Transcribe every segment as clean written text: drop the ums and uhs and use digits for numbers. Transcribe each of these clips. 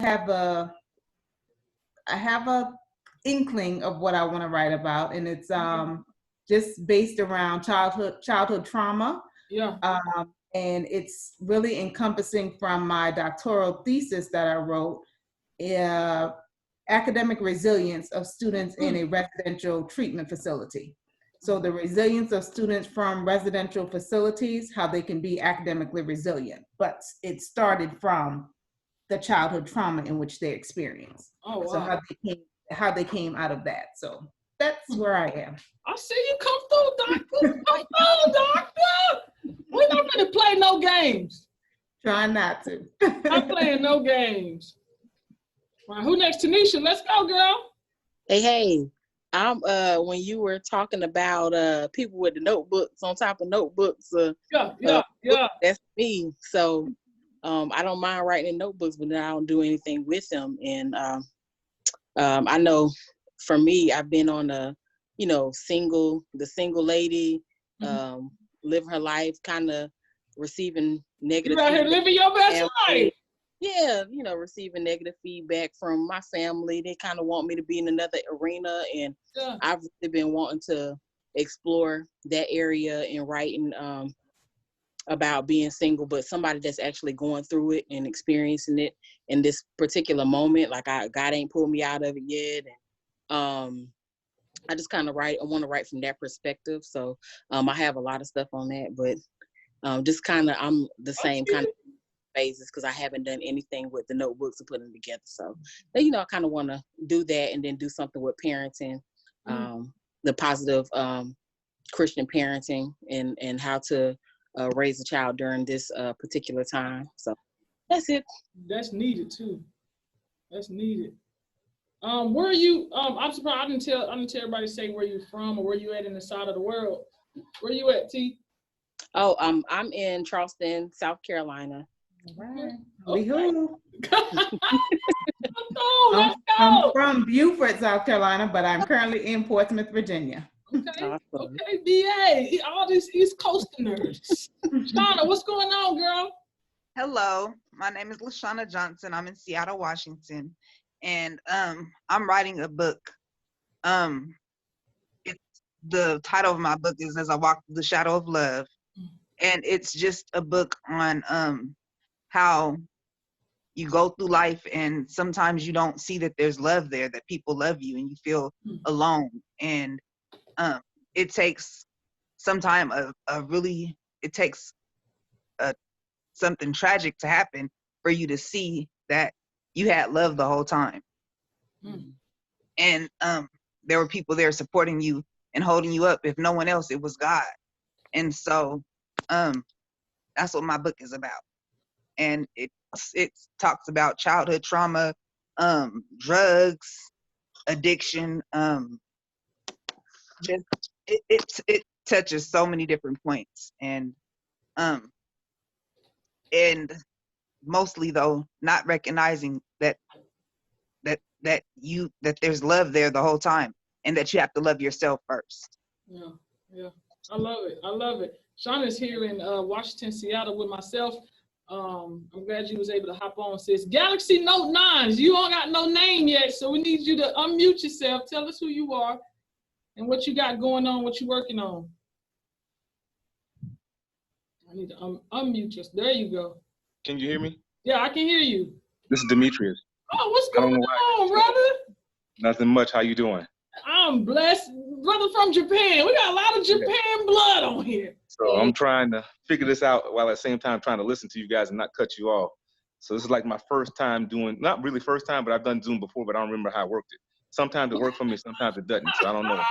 have a inkling of what I want to write about, and it's just based around childhood trauma. Yeah. And it's really encompassing from my doctoral thesis that I wrote, academic resilience of students in a residential treatment facility. So the resilience of students from residential facilities, how they can be academically resilient. But it started from the childhood trauma in which they experienced. Oh, wow. So how they came out of that. So that's where I am. I see you come through, doctor. Come through, doctor. We're not going to play no games. Trying not to. Not playing no games. All right, who next? Tanisha, let's go, girl. Hey. I'm when you were talking about people with the notebooks on top of notebooks. Yeah. That's me. So I don't mind writing in notebooks, but then I don't do anything with them. And I know for me, I've been on the single lady, living her life, kind of receiving negative. You're out here living your best life. Yeah, receiving negative feedback from my family. They kind of want me to be in another arena, and I've really been wanting to explore that area in writing about being single, but somebody that's actually going through it and experiencing it in this particular moment. Like God ain't pulled me out of it yet, and I just kind of I want to write from that perspective. So I have a lot of stuff on that, but just kind of I'm the same kind of phases because I haven't done anything with the notebooks and putting them together. So, I kind of want to do that and then do something with parenting, the positive Christian parenting and how to raise a child during this particular time. So that's it. That's needed too. That's needed. Where are you? I'm surprised I didn't tell everybody to say where you're from or where you at in the side of the world. Where you at, T? Oh, I'm in Charleston, South Carolina. Right. Okay. I'm from Beaufort, South Carolina, but I'm currently in Portsmouth, Virginia. Okay. Awesome. Okay, BA. All these East Coasters. Shauna, what's going on, girl? Hello, my name is LaShauna Johnson. I'm in Seattle, Washington, and I'm writing a book. The title of my book is As I Walk Through the Shadow of Love, and it's just a book on how you go through life and sometimes you don't see that there's love there, that people love you and you feel alone. And it takes sometimes it takes something tragic to happen for you to see that you had love the whole time. And there were people there supporting you and holding you up. If no one else, it was God. And so that's what my book is about. And it talks about childhood trauma, drugs, addiction. It touches so many different points, and mostly though not recognizing that there's love there the whole time, and that you have to love yourself first. Yeah, I love it. Shauna's here in Washington, Seattle with myself. I'm glad you was able to hop on, sis. Galaxy Note 9s, you don't got no name yet, so we need you to unmute yourself. Tell us who you are and what you got going on, what you're working on. I need to unmute you. There you go. Can you hear me? Yeah, I can hear you. This is Demetrius. Oh, what's going on, brother? Nothing much. How you doing? I'm blessed. Brother from Japan. We got a lot of Japan blood on here. So I'm trying to figure this out while at the same time trying to listen to you guys and not cut you off. So this is like my first time doing, not really first time, but I've done Zoom before, but I don't remember how I worked it. Sometimes it works for me, sometimes it doesn't. So I don't know.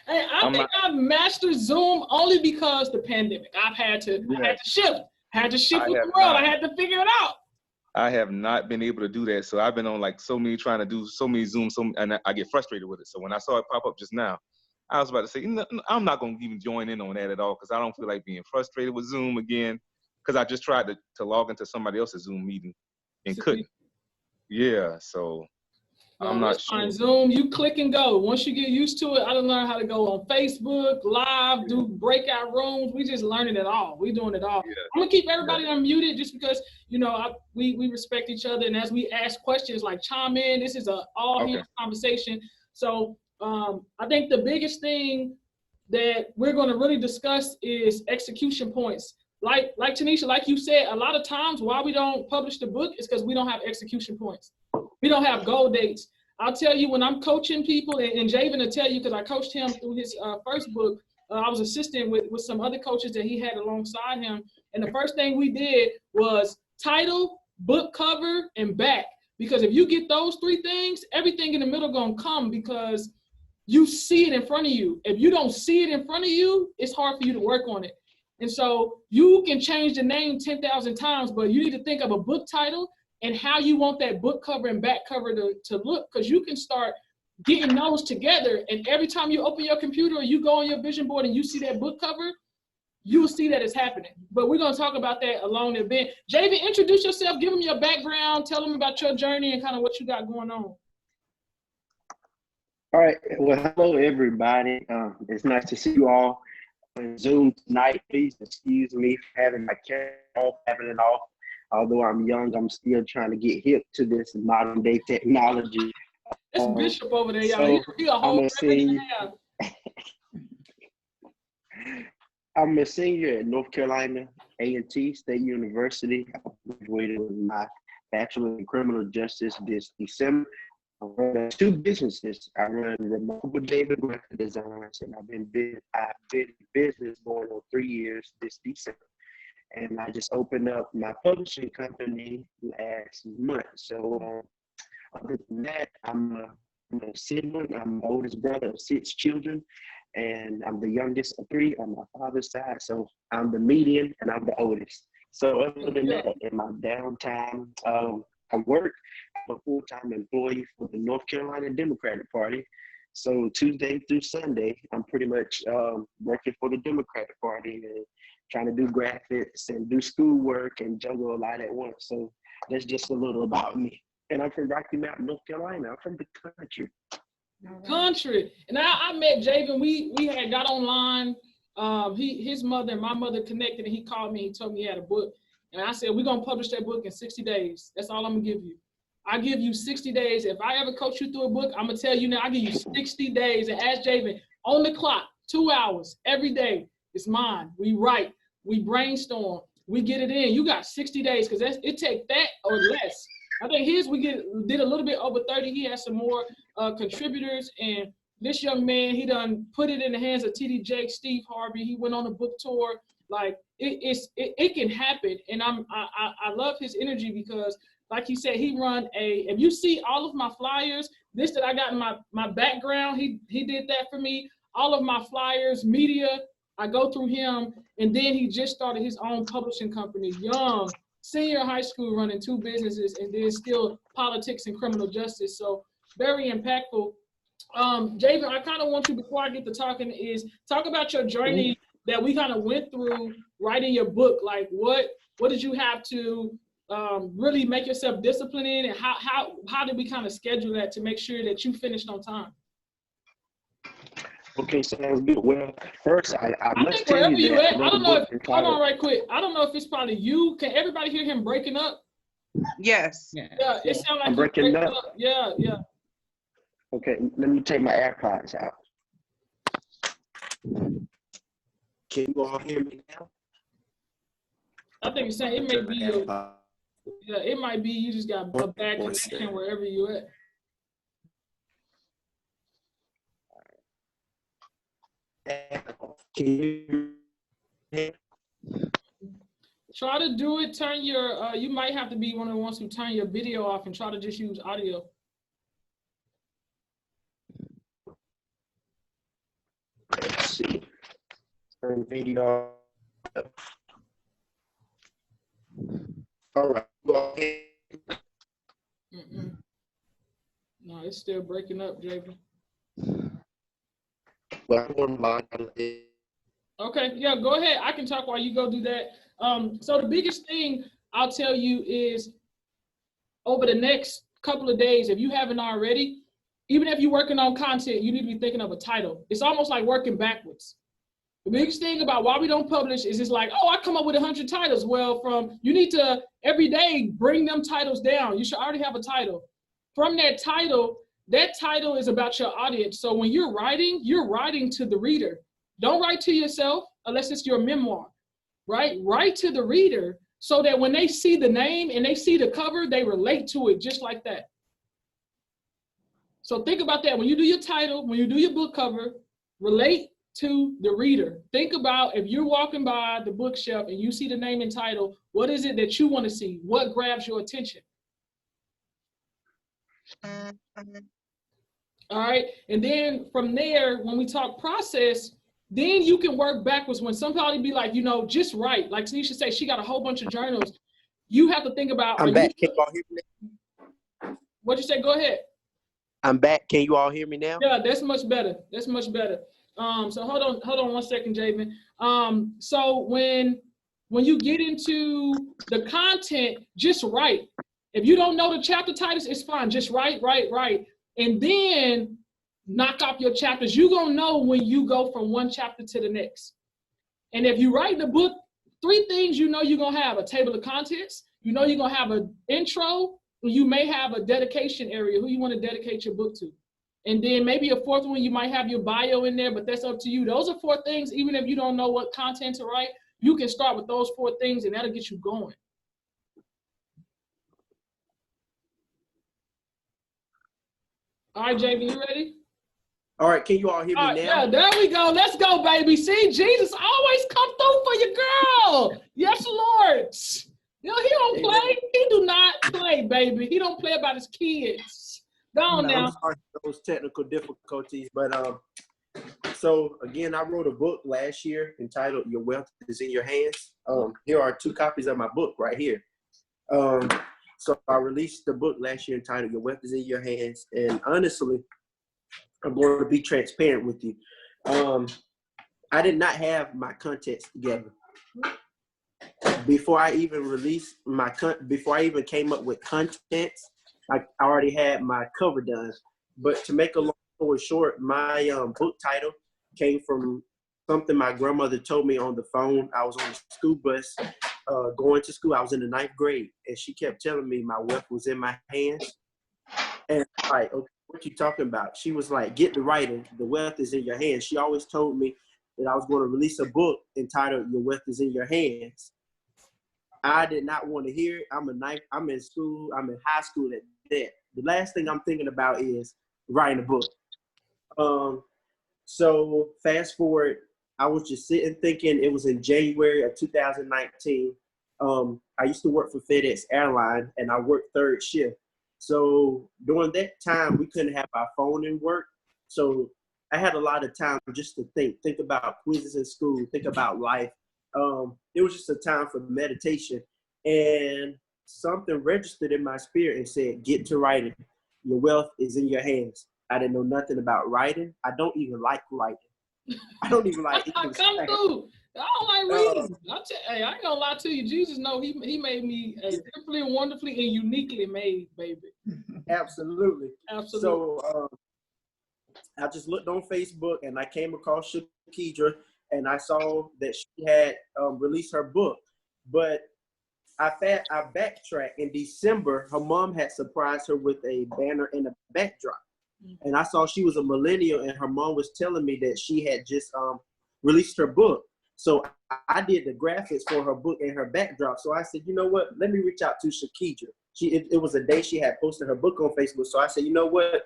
Hey, I think I've mastered Zoom only because the pandemic. I've had to shift. With the world. I had to figure it out. I have not been able to do that. So I've been on like trying to do so many Zooms, and I get frustrated with it. So when I saw it pop up just now, I was about to say, I'm not going to even join in on that at all because I don't feel like being frustrated with Zoom again because I just tried to log into somebody else's Zoom meeting and couldn't. Yeah, so. I'm not sure. On Zoom, you click and go. Once you get used to it, I done learned how to go on Facebook, live, do breakout rooms. We just learning it all. We doing it all. Yeah. I'm gonna keep everybody unmuted just because, you know, we respect each other. And as we ask questions, like chime in, this is a all hands conversation. So I think the biggest thing that we're gonna really discuss is execution points. Like Tanisha, like you said, a lot of times why we don't publish the book is because we don't have execution points. We don't have goal dates. I'll tell you when I'm coaching people, and Javen will tell you because I coached him through his first book. I was assisting with some other coaches that he had alongside him. And the first thing we did was title, book cover, and back. Because if you get those three things, everything in the middle gonna come because you see it in front of you. If you don't see it in front of you, it's hard for you to work on it. And so you can change the name 10,000 times, but you need to think of a book title and how you want that book cover and back cover to look, because you can start getting those together. And every time you open your computer or you go on your vision board and you see that book cover, you'll see that it's happening. But we're going to talk about that along the event. Javen, introduce yourself, give them your background, tell them about your journey and kind of what you got going on. All right. Well, hello, everybody. It's nice to see you all on Zoom tonight. Please excuse me for having my camera off, having it off. Although I'm young, I'm still trying to get hip to this modern day technology. It's Bishop over there, y'all. So he a whole I'm a senior at North Carolina A&T State University. I graduated with my bachelor in criminal justice this December. I run 2 businesses. I run Remarkable David Graphic Designs, and I've been in business going on 3 years this December. And I just opened up my publishing company last month. So other than that, I'm a sibling. I'm the oldest brother of 6 children, and I'm the youngest of 3 on my father's side. So I'm the median, and I'm the oldest. So other than that, in my downtime, I work. I'm a full-time employee for the North Carolina Democratic Party. So Tuesday through Sunday, I'm pretty much working for the Democratic Party and trying to do graphics and do schoolwork and juggle a lot at once. So that's just a little about me. And I'm from Rocky Mountain, North Carolina. I'm from the country. And I met Javen. We had got online. His mother and my mother connected, and he called me. He told me he had a book. And I said, we're going to publish that book in 60 days. That's all I'm going to give you. I give you 60 days. If I ever coach you through a book, I'm going to tell you now, I give you 60 days. And ask Javen, on the clock, 2 hours, every day, it's mine. We write, we brainstorm, we get it in. You got 60 days because it take that or less. I think his, we did a little bit over 30. He has some more contributors. And this young man, he done put it in the hands of TD Jakes, Steve Harvey. He went on a book tour. Like it can happen. And I love his energy because like he said, he run if you see all of my flyers, this that I got in my background, he did that for me. All of my flyers, media, I go through him. And then he just started his own publishing company, young, senior high school, running 2 businesses, and then still politics and criminal justice. So very impactful. Javen, I kind of want you, before I get to talking, is talk about your journey that we kind of went through writing your book. Like what did you have to really make yourself disciplined in, and how did we kind of schedule that to make sure that you finished on time? Okay, sounds good. Well, first, I must think tell wherever you you that at, I don't know if, hold on right quick. I don't know if it's probably you. Can everybody hear him breaking up? Yes. Yeah, it sounds like I'm breaking up. Yeah. Okay, let me take my AirPods out. Can you all hear me now? I think you're saying it may be you. Yeah, it might be you just got a bad connection wherever you at. Can you hear me? Try to do it, turn your, you might have to be one of the ones who turn your video off and try to just use audio. Let's see. Turn video. All right. No, it's still breaking up, Javen. Okay, yeah, go ahead. I can talk while you go do that. So the biggest thing I'll tell you is over the next couple of days, if you haven't already, even if you're working on content, you need to be thinking of a title. It's almost like working backwards. The biggest thing about why we don't publish is it's like, oh, I come up with 100 titles. Well, you need to every day bring them titles down. You should already have a title. From that title is about your audience. So when you're writing to the reader. Don't write to yourself unless it's your memoir, right? Write to the reader so that when they see the name and they see the cover, they relate to it just like that. So think about that. When you do your title, when you do your book cover, relate to the reader. Think about if you're walking by the bookshelf and you see the name and title, what is it that you want to see? What grabs your attention? All right. And then from there, when we talk process, then you can work backwards. When somebody be like, just write. Like Tanisha said, she got a whole bunch of journals. You have to think about. I'm back. Can you all hear me now? What'd you say? Go ahead. I'm back. Can you all hear me now? Yeah, that's much better. That's much better. So hold on 1 second, Javen. So when you get into the content, just write. If you don't know the chapter titles, it's fine. Just write. And then knock off your chapters. You're going to know when you go from one chapter to the next. And if you write the book, 3 things you're going to have: a table of contents, you're going to have an intro, or you may have a dedication area, who you want to dedicate your book to. And then maybe a 4th one, you might have your bio in there, but that's up to you. Those are 4 things. Even if you don't know what content to write, you can start with those 4 things and that'll get you going. All right, JV, you ready? All right, can you all hear me now? Yeah, there we go. Let's go, baby. See, Jesus always come through for your girl. Yes, Lord. He don't play. He do not play, baby. He don't play about his kids. Go on now. I'm sorry for those technical difficulties, but so again, I wrote a book last year entitled "Your Wealth Is in Your Hands." Here are 2 copies of my book right here. So I released the book last year entitled "Your Wealth Is in Your Hands," and honestly, I'm going to be transparent with you. I did not have my contents together before I even released before I even came up with contents. I already had my cover done. But to make a long story short, my book title came from something my grandmother told me on the phone. I was on the school bus going to school. I was in the 9th grade, and she kept telling me my wealth was in my hands. And I'm like, okay, what you talking about? She was like, get to writing. The wealth is in your hands. She always told me that I was going to release a book entitled "Your Wealth Is in Your Hands." I did not want to hear it. I'm in school. I'm in high school at that. The last thing I'm thinking about is writing a book. So fast forward, I was just sitting thinking. It was in January of 2019. I used to work for FedEx Airline, and I worked 3rd shift. So during that time, we couldn't have our phone in work. So I had a lot of time just to think about quizzes in school, think about life. It was just a time for meditation, and something registered in my spirit and said, get to writing. Your wealth is in your hands. I didn't know nothing about writing. I don't even like writing. I don't even like it. Come through. I don't like reading. I ain't gonna lie to you. Jesus know he made me simply, wonderfully, and uniquely made, baby. Absolutely. Absolutely. So I just looked on Facebook and I came across Shirkydra, and I saw that she had released her book. But I backtracked. In December, her mom had surprised her with a banner and a backdrop. And I saw she was a millennial, and her mom was telling me that she had just released her book. So I did the graphics for her book and her backdrop. So I said, you know what? Let me reach out to Shirkydra. It was a day she had posted her book on Facebook. So I said, you know what?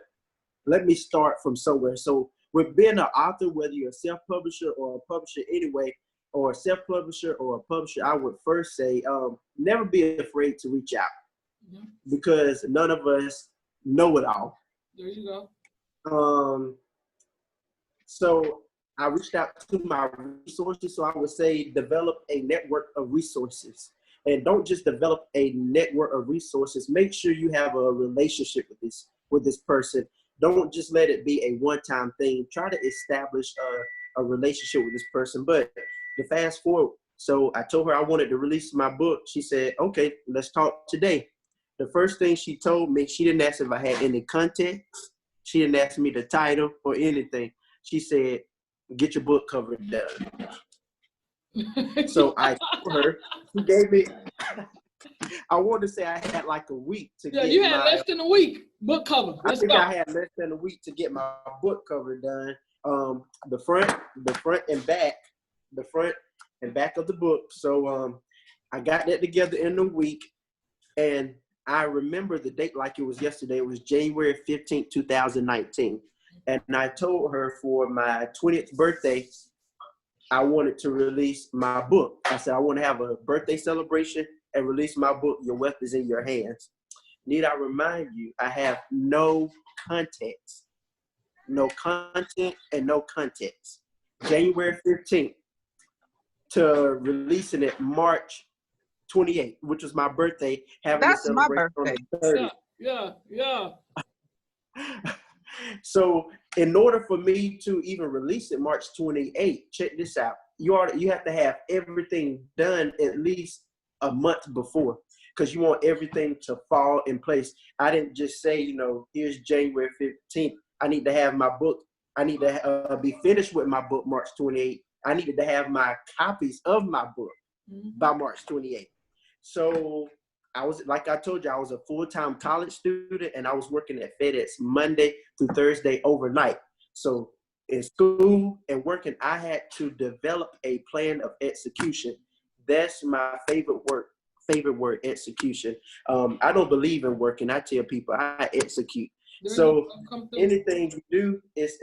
Let me start from somewhere. So with being an author, whether you're a self-publisher or a publisher anyway, or a self-publisher or a publisher, I would first say, never be afraid to reach out, because none of us know it all. There you go. So I reached out to my resources. So I would say develop a network of resources, and don't just develop a network of resources. Make sure you have a relationship with this person. Don't just let it be a one-time thing. Try to establish a relationship with this person. But to fast forward, so I told her I wanted to release my book. She said, okay, let's talk today. The first thing she told me, she didn't ask if I had any context. She didn't ask me the title or anything. She said, get your book cover done. So I told her, she gave me, I want to say I had like a week to get you had less than a week. Book cover. Let's go. I had less than a week to get my book cover done. The front and back of the book. So I got that together in a week, and I remember the date like it was yesterday. It was January 15th, 2019. And I told her for my 20th birthday, I wanted to release my book. I said, I want to have a birthday celebration and release my book, Your Wealth is in Your Hands. Need I remind you, I have no context, no content, and no context. January 15th to releasing it March 28th, which was my birthday, having That's a my celebration on birthday. the 30th. Yeah. So in order for me to even release it March 28th, check this out. You have to have everything done at least a month before, because you want everything to fall in place. I didn't just say, here's January 15th. I need to have my book. I need to be finished with my book March 28th. I needed to have my copies of my book by March 28th. So I was, like I told you, I was a full-time college student, and I was working at FedEx Monday through Thursday overnight. So in school and working, I had to develop a plan of execution. That's my favorite word, execution. I don't believe in working. I tell people I execute. So anything you do is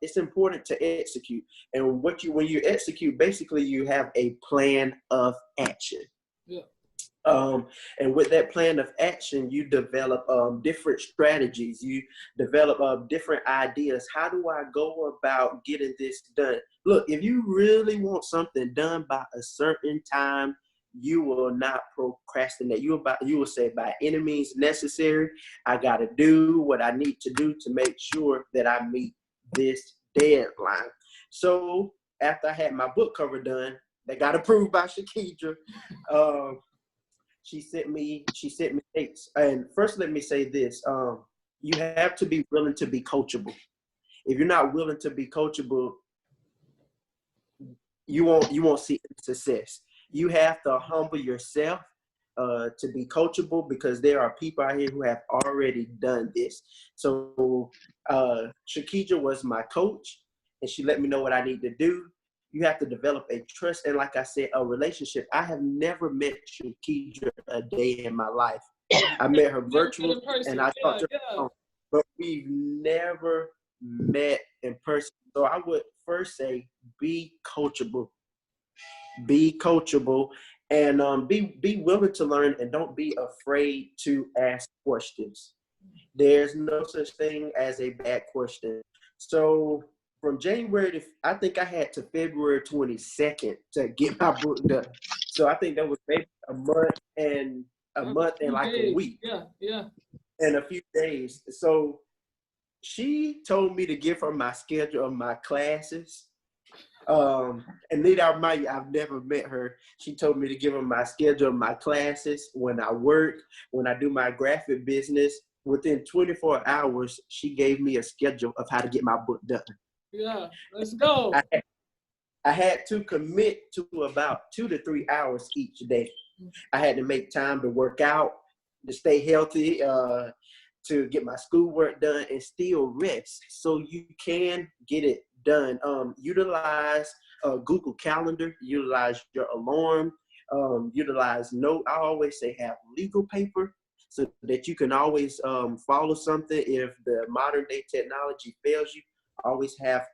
it's important to execute. And when you execute, basically you have a plan of action. Yeah. And with that plan of action, you develop different strategies. You develop different ideas. How do I go about getting this done? Look, if you really want something done by a certain time, you will not procrastinate. You will say, by any means necessary, I got to do what I need to do to make sure that I meet this deadline. So after I had my book cover done, that got approved by Shirkydra, she sent me dates. And first, let me say this: you have to be willing to be coachable. If you're not willing to be coachable, you won't see success. You have to humble yourself to be coachable, because there are people out here who have already done this. So Shirkydra was my coach, and she let me know what I need to do. You have to develop a trust, and like I said, a relationship. I have never met Shirkydra a day in my life. I met her virtually, and I talked to her, but we've never met in person. So I would first say, be coachable. Be coachable, and be willing to learn, and don't be afraid to ask questions. There's no such thing as a bad question. So from January to, I think I had to February 22nd to get my book done. So I think that was maybe a month and like a week. Yeah. And a few days. So she told me to give her my schedule of my classes. And need I remind you, I've never met her. She told me to give her my schedule of my classes, when I work, when I do my graphic business. Within 24 hours, she gave me a schedule of how to get my book done. Yeah, let's go. I had to commit to about 2 to 3 hours each day. I had to make time to work out, to stay healthy, to get my schoolwork done, and still rest, so you can get it done. Utilize Google Calendar, utilize your alarm, utilize note. I always say have legal paper, so that you can always follow something if the modern day technology fails you. Always have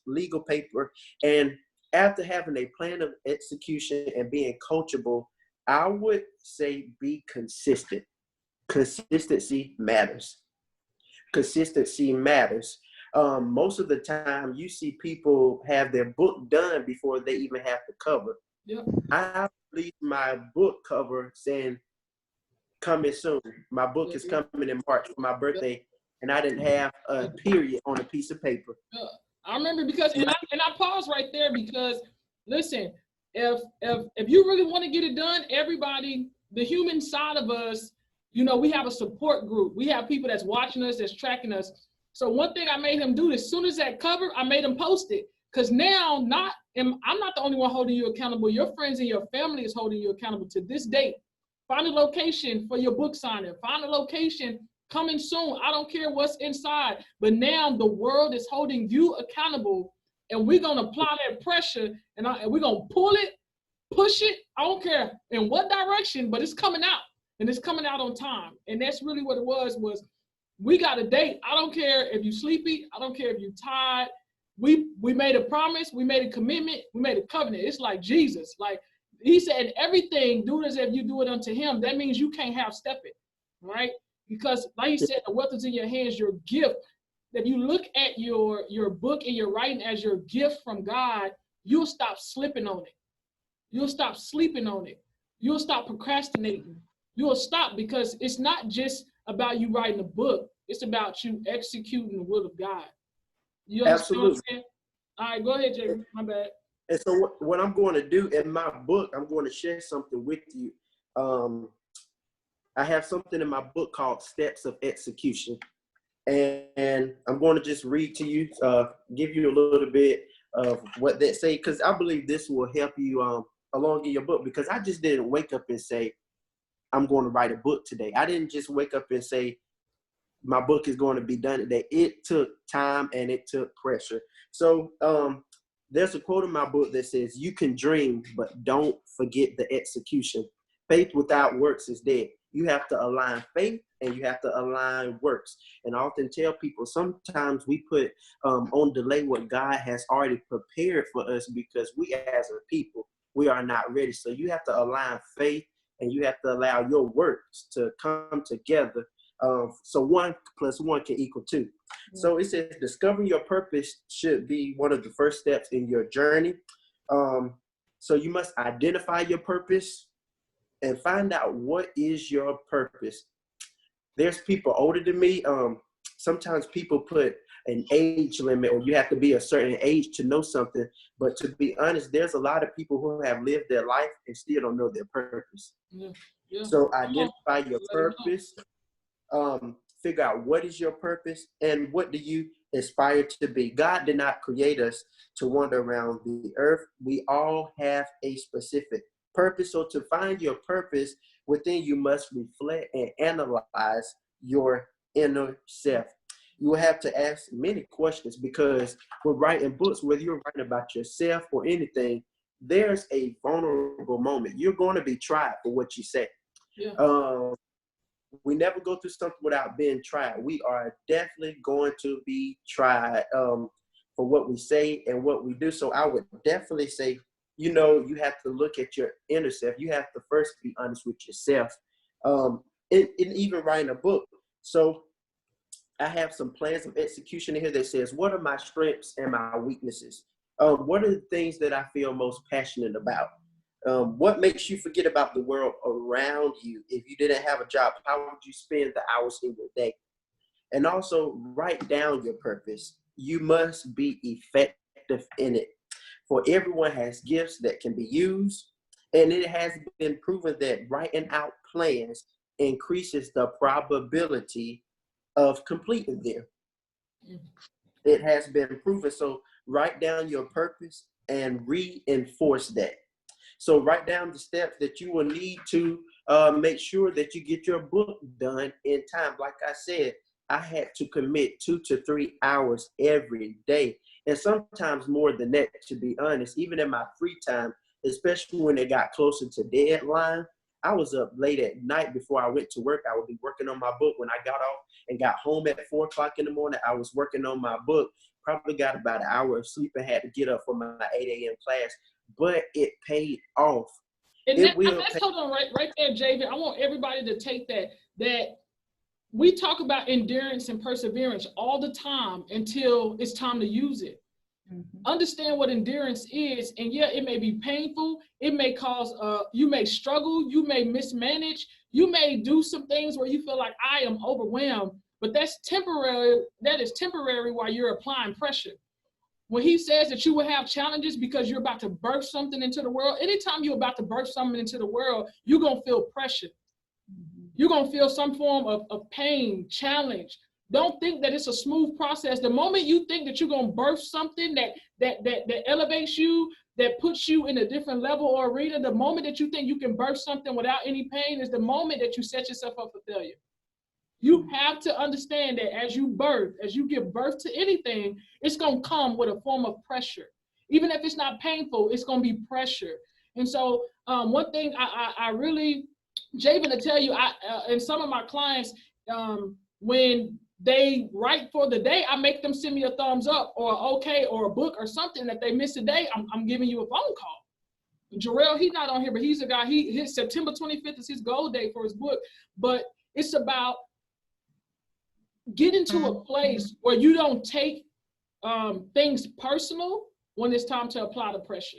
legal paper. And after having a plan of execution and being coachable, I would say be consistent. Consistency matters. Consistency matters. Most of the time, you see people have their book done before they even have the cover. Yeah. I released my book cover saying, coming soon. My book is coming in March for my birthday, and I didn't have a period on a piece of paper. I remember, because, and I pause right there, because listen, if you really want to get it done, everybody, the human side of us, You know, we have a support group. We have people that's watching us, that's tracking us. So one thing I made him do, as soon as that cover, I made him post it. Because now I'm not the only one holding you accountable. Your friends and your family is holding you accountable to this date. Find a location for your book signing. Find a location coming soon. I don't care what's inside. But now the world is holding you accountable, and we're going to apply that pressure, and we're going to pull it, push it. I don't care in what direction, but it's coming out, and it's coming out on time. And that's really what it was we got a date. I don't care if you're sleepy. I don't care if you're tired. We made a promise. We made a commitment. We made a covenant. It's like Jesus. Like he said, everything, do it as if you do it unto him. That means you can't half-step it, right? Because like you said, the wealth is in your hands, your gift. If you look at your book and your writing as your gift from God, you'll stop slipping on it. You'll stop sleeping on it. You'll stop procrastinating. You'll stop, because it's not just about you writing a book. It's about you executing the will of God. You understand what I'm saying? All right, go ahead, Jay. My bad. And so what I'm going to do in my book, I'm going to share something with you. I have something in my book called Steps of Execution. And I'm going to just read to you, give you a little bit of what that say, because I believe this will help you along in your book, because I just didn't wake up and say, I'm going to write a book today. I didn't just wake up and say, my book is going to be done today. It took time and it took pressure. So there's a quote in my book that says, you can dream, but don't forget the execution. Faith without works is dead. You have to align faith and you have to align works. And I often tell people, sometimes we put on delay what God has already prepared for us, because we as a people, we are not ready. So you have to align faith and you have to allow your works to come together. So 1 + 1 can equal 2. Mm-hmm. So it says, discovering your purpose should be one of the first steps in your journey. So you must identify your purpose and find out what is your purpose. There's people older than me. Sometimes people put an age limit, or you have to be a certain age to know something. But to be honest, there's a lot of people who have lived their life and still don't know their purpose. Yeah. Yeah. So identify your purpose. Figure out what is your purpose and what do you aspire to be. God did not create us to wander around the earth. We all have a specific purpose. So to find your purpose within, you must reflect and analyze your inner self. You will have to ask many questions, because when writing books, whether you're writing about yourself or anything, there's a vulnerable moment. You're going to be tried for what you say. Yeah. We never go through something without being tried. We are definitely going to be tried for what we say and what we do. So I would definitely say, you have to look at your inner self. You have to first be honest with yourself. In even writing a book. So I have some plans of execution in here that says, what are my strengths and my weaknesses? What are the things that I feel most passionate about? What makes you forget about the world around you? If you didn't have a job, how would you spend the hours in your day? And also write down your purpose. You must be effective in it. For everyone has gifts that can be used. And it has been proven that writing out plans increases the probability of completing them. It has been proven. So write down your purpose and reinforce that. So write down the steps that you will need to make sure that you get your book done in time. Like I said, I had to commit 2 to 3 hours every day. And sometimes more than that, to be honest. Even in my free time, especially when it got closer to deadline, I was up late at night before I went to work. I would be working on my book. When I got off and got home at 4 o'clock in the morning, I was working on my book. Probably got about an hour of sleep and had to get up for my 8 a.m. class. But it paid off. And let's hold on right there, JV. I want everybody to take that we talk about endurance and perseverance all the time until it's time to use it. Mm-hmm. Understand what endurance is, and yeah, it may be painful. It may cause you may struggle, you may mismanage, you may do some things where you feel like I am overwhelmed, but that's temporary. That is temporary while you're applying pressure. When he says that you will have challenges because you're about to birth something into the world, anytime you're about to birth something into the world, you're gonna feel pressure. Mm-hmm. You're gonna feel some form of pain, challenge. Don't think that it's a smooth process. The moment you think that you're gonna birth something that elevates you, that puts you in a different level or arena, the moment that you think you can birth something without any pain is the moment that you set yourself up for failure. You have to understand that as you give birth to anything, it's gonna come with a form of pressure. Even if it's not painful, it's gonna be pressure. And so one thing I really, Javen, to tell you, and some of my clients, when they write for the day, I make them send me a thumbs up or okay or a book or something that they missed a day. I'm giving you a phone call. Jarrell, he's not on here, but he's a guy. His September 25th is his goal day for his book. But it's about getting to a place where you don't take things personal when it's time to apply the pressure.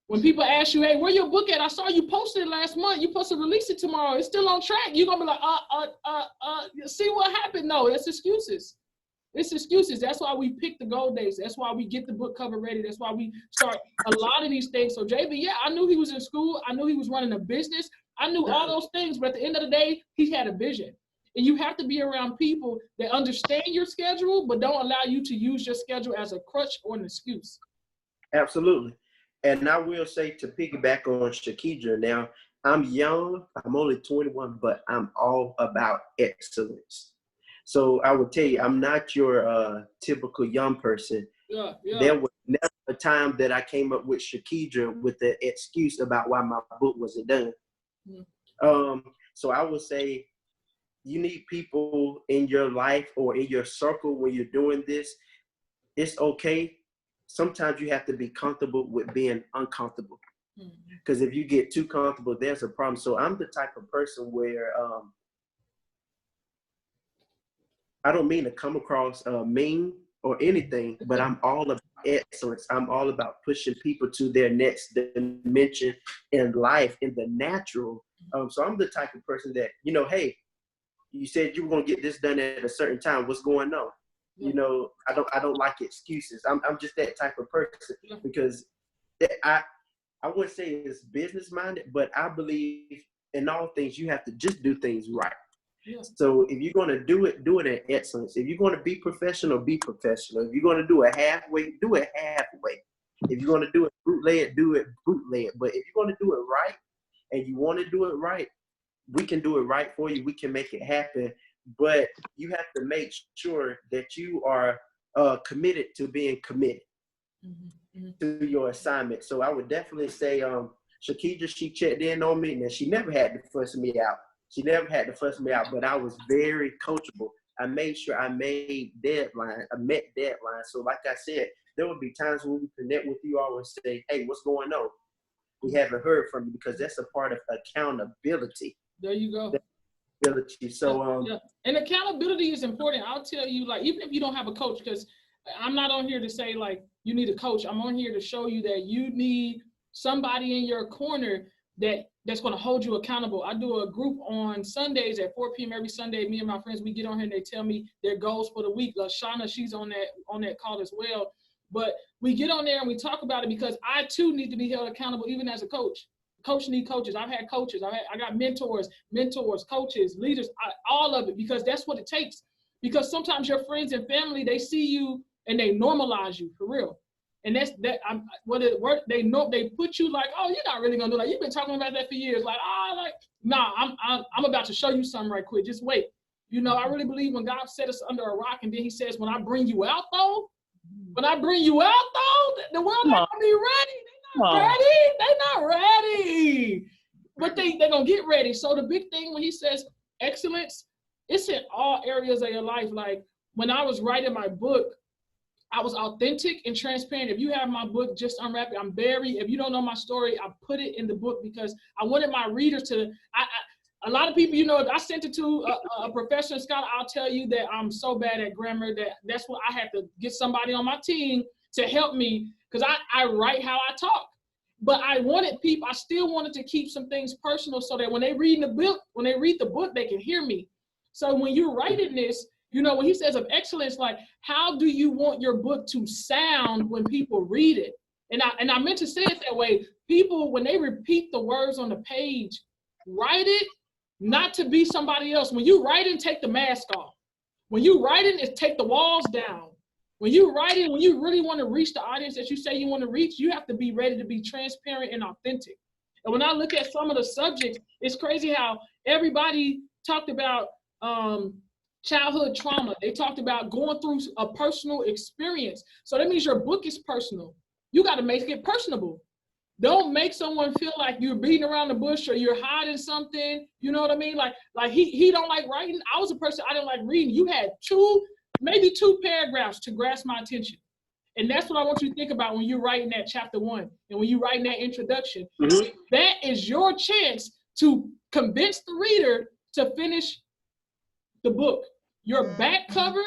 When people ask you, hey, where your book at? I saw you posted it last month. You're supposed to release it tomorrow. It's still on track. You're gonna be like, see what happened? No, that's excuses. It's excuses. That's why we pick the goal days. That's why we get the book cover ready. That's why we start a lot of these things. So JB, yeah, I knew he was in school. I knew he was running a business. I knew all those things, but at the end of the day, he had a vision. And you have to be around people that understand your schedule, but don't allow you to use your schedule as a crutch or an excuse. Absolutely. And I will say, to piggyback on Shirkydra, now I'm young, I'm only 21, but I'm all about excellence. So I would tell you, I'm not your typical young person. Yeah. There was never a time that I came up with Shirkydra with the excuse about why my book wasn't done. So I would say, you need people in your life or in your circle when you're doing this. It's okay. Sometimes you have to be comfortable with being uncomfortable. Because if you get too comfortable, there's a problem. So I'm the type of person where I don't mean to come across mean or anything, but I'm all about excellence. I'm all about pushing people to their next dimension in life, in the natural. So I'm the type of person that, hey, you said you were gonna get this done at a certain time. What's going on? I don't like excuses. I'm just that type of person because I wouldn't say it's business minded, but I believe in all things you have to just do things right. So if you're gonna do it in excellence. If you're gonna be professional, be professional. If you're gonna do it halfway, do it halfway. If you're gonna do it bootleg, do it bootleg. But if you're gonna do it right and you want to do it right, we can do it right for you. We can make it happen, but you have to make sure that you are committed to being committed to your assignment. So I would definitely say, Shirkydra, she checked in on me, and she never had to fuss me out. But I was very coachable. I made sure I met deadlines. So like I said, there would be times when we connect with you all and say, hey, what's going on? We haven't heard from you, because that's a part of accountability. There you go. So and accountability is important. I'll tell you, like, even if you don't have a coach, because I'm not on here to say like you need a coach. I'm on here to show you that you need somebody in your corner that's going to hold you accountable. I do a group on Sundays at 4 p.m. every Sunday. Me and my friends, we get on here and they tell me their goals for the week. Shauna, she's on that call as well. But we get on there and we talk about it because I too need to be held accountable, even as a coach. Coach need coaches. I've had coaches. I got mentors, coaches, leaders, all of it, because that's what it takes. Because sometimes your friends and family, they see you and they normalize you for real. And that's that. They know, they put you like, oh, you're not really gonna do that. You've been talking about that for years. Like, nah, I'm about to show you something right quick. Just wait. I really believe when God set us under a rock, and then He says, when I bring you out though, the world not gonna be ready. They're not ready. But they're gonna get ready. So the big thing when He says excellence, it's in all areas of your life. Like when I was writing my book, I was authentic and transparent. If you have my book, Just Unwrap It, if you don't know my story, I put it in the book because I wanted my readers to, a lot of people, if I sent it to a professional scholar, I'll tell you that I'm so bad at grammar that's what I had to get somebody on my team to help me, because I write how I talk. But I still wanted to keep some things personal so that when they read the book, they can hear me. So when you're writing this, when He says of excellence, like, how do you want your book to sound when people read it? And I meant to say it that way. People, when they repeat the words on the page, write it not to be somebody else. When you writing, take the mask off. When you writing, is take the walls down. When you writing, when you really want to reach the audience that you say you want to reach, you have to be ready to be transparent and authentic. And when I look at some of the subjects, it's crazy how everybody talked about childhood trauma. They talked about going through a personal experience. So that means your book is personal. You got to make it personable. Don't make someone feel like you're beating around the bush or you're hiding something. You know what I mean? Like he don't like writing. I was a person, I didn't like reading. You had maybe two paragraphs to grasp my attention. And that's what I want you to think about when you're writing that chapter 1 and when you're writing that introduction. Mm-hmm. That is your chance to convince the reader to finish the book. Your back cover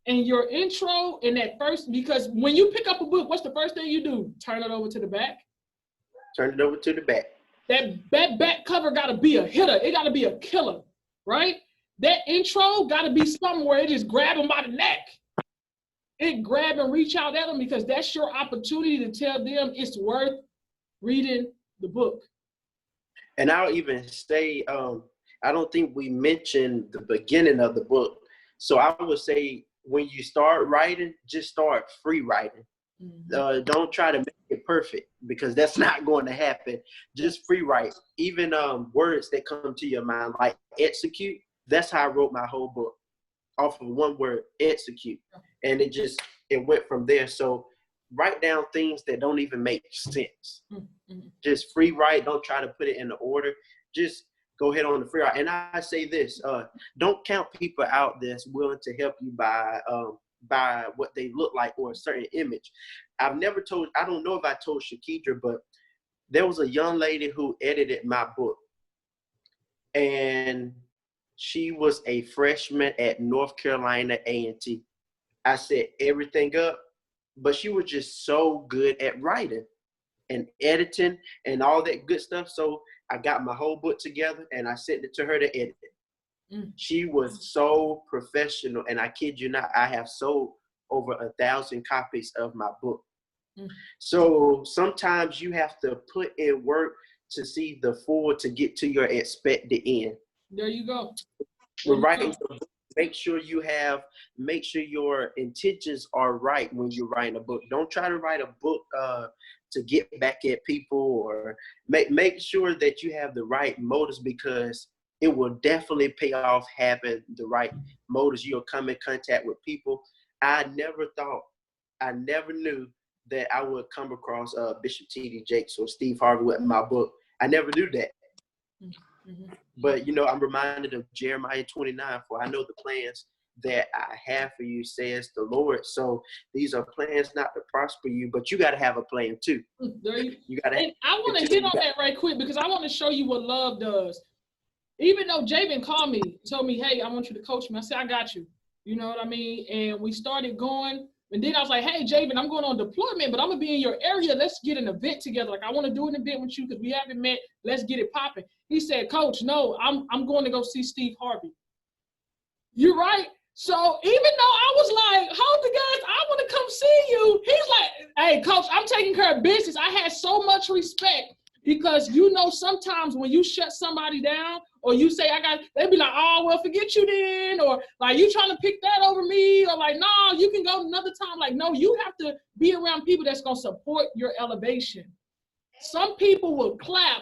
and your intro in that first, because when you pick up a book, what's the first thing you do? Turn it over to the back. Turn it over to the back. That back cover got to be a hitter. It got to be a killer, right? That intro got to be something where it just grab them by the neck. It grab and reach out at them, because that's your opportunity to tell them it's worth reading the book. And I'll even say, I don't think we mentioned the beginning of the book. So I would say when you start writing, just start free writing. Mm-hmm. Don't try to make it perfect, because that's not going to happen. Just free write. Even words that come to your mind, like execute. That's how I wrote my whole book, off of one word, execute. And it went from there. So write down things that don't even make sense. Mm-hmm. Just free write. Don't try to put it in the order. Just go ahead on the free write. And I say this, don't count people out that's willing to help you by what they look like or a certain image. I don't know if I told Shirkydra, but there was a young lady who edited my book. And she was a freshman at North Carolina A&T. I set everything up, but she was just so good at writing and editing and all that good stuff. So I got my whole book together and I sent it to her to edit it. Mm. She was so professional, and I kid you not, I have sold over 1,000 copies of my book. Mm. So sometimes you have to put in work to see the forward to get to your expected end. There you go. Writing the book, make sure your intentions are right when you're writing a book. Don't try to write a book to get back at people, or make sure that you have the right motives, because it will definitely pay off having the right motives. You'll come in contact with people. I never knew that I would come across Bishop T.D. Jakes or Steve Harvey with my book. I never knew that. Mm-hmm. But, I'm reminded of Jeremiah 29, for I know the plans that I have for you, says the Lord. So these are plans not to prosper you, but you got to have a plan too. You got to. And I want to hit on that right quick, because I want to show you what love does. Even though Javen called me, told me, hey, I want you to coach me. I said, I got you. You know what I mean? And we started going. And then I was like, hey, Javen, I'm going on deployment, but I'm going to be in your area. Let's get an event together. Like, I want to do an event with you because we haven't met. Let's get it popping. He said, Coach, no, I'm going to go see Steve Harvey. You're right. So even though I was like, hold the guys, I want to come see you. He's like, hey, Coach, I'm taking care of business. I had so much respect, because sometimes when you shut somebody down, or you say, they be like, oh, well, forget you then. Or like, you trying to pick that over me? Or like, no, you can go another time. Like, no, you have to be around people that's going to support your elevation. Some people will clap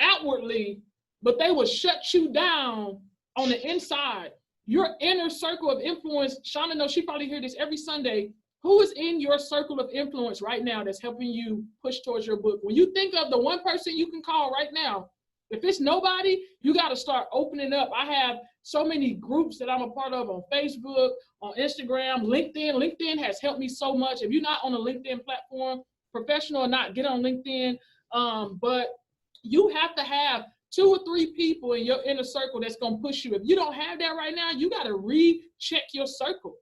outwardly, but they will shut you down on the inside. Your inner circle of influence, Shauna knows, she probably hear this every Sunday. Who is in your circle of influence right now that's helping you push towards your book? When you think of the one person you can call right now, if it's nobody, you got to start opening up. I have so many groups that I'm a part of on Facebook, on Instagram, LinkedIn. LinkedIn has helped me so much. If you're not on a LinkedIn platform, professional or not, get on LinkedIn. But you have to have 2 or 3 people in your inner circle that's going to push you. If you don't have that right now, you got to recheck your circle.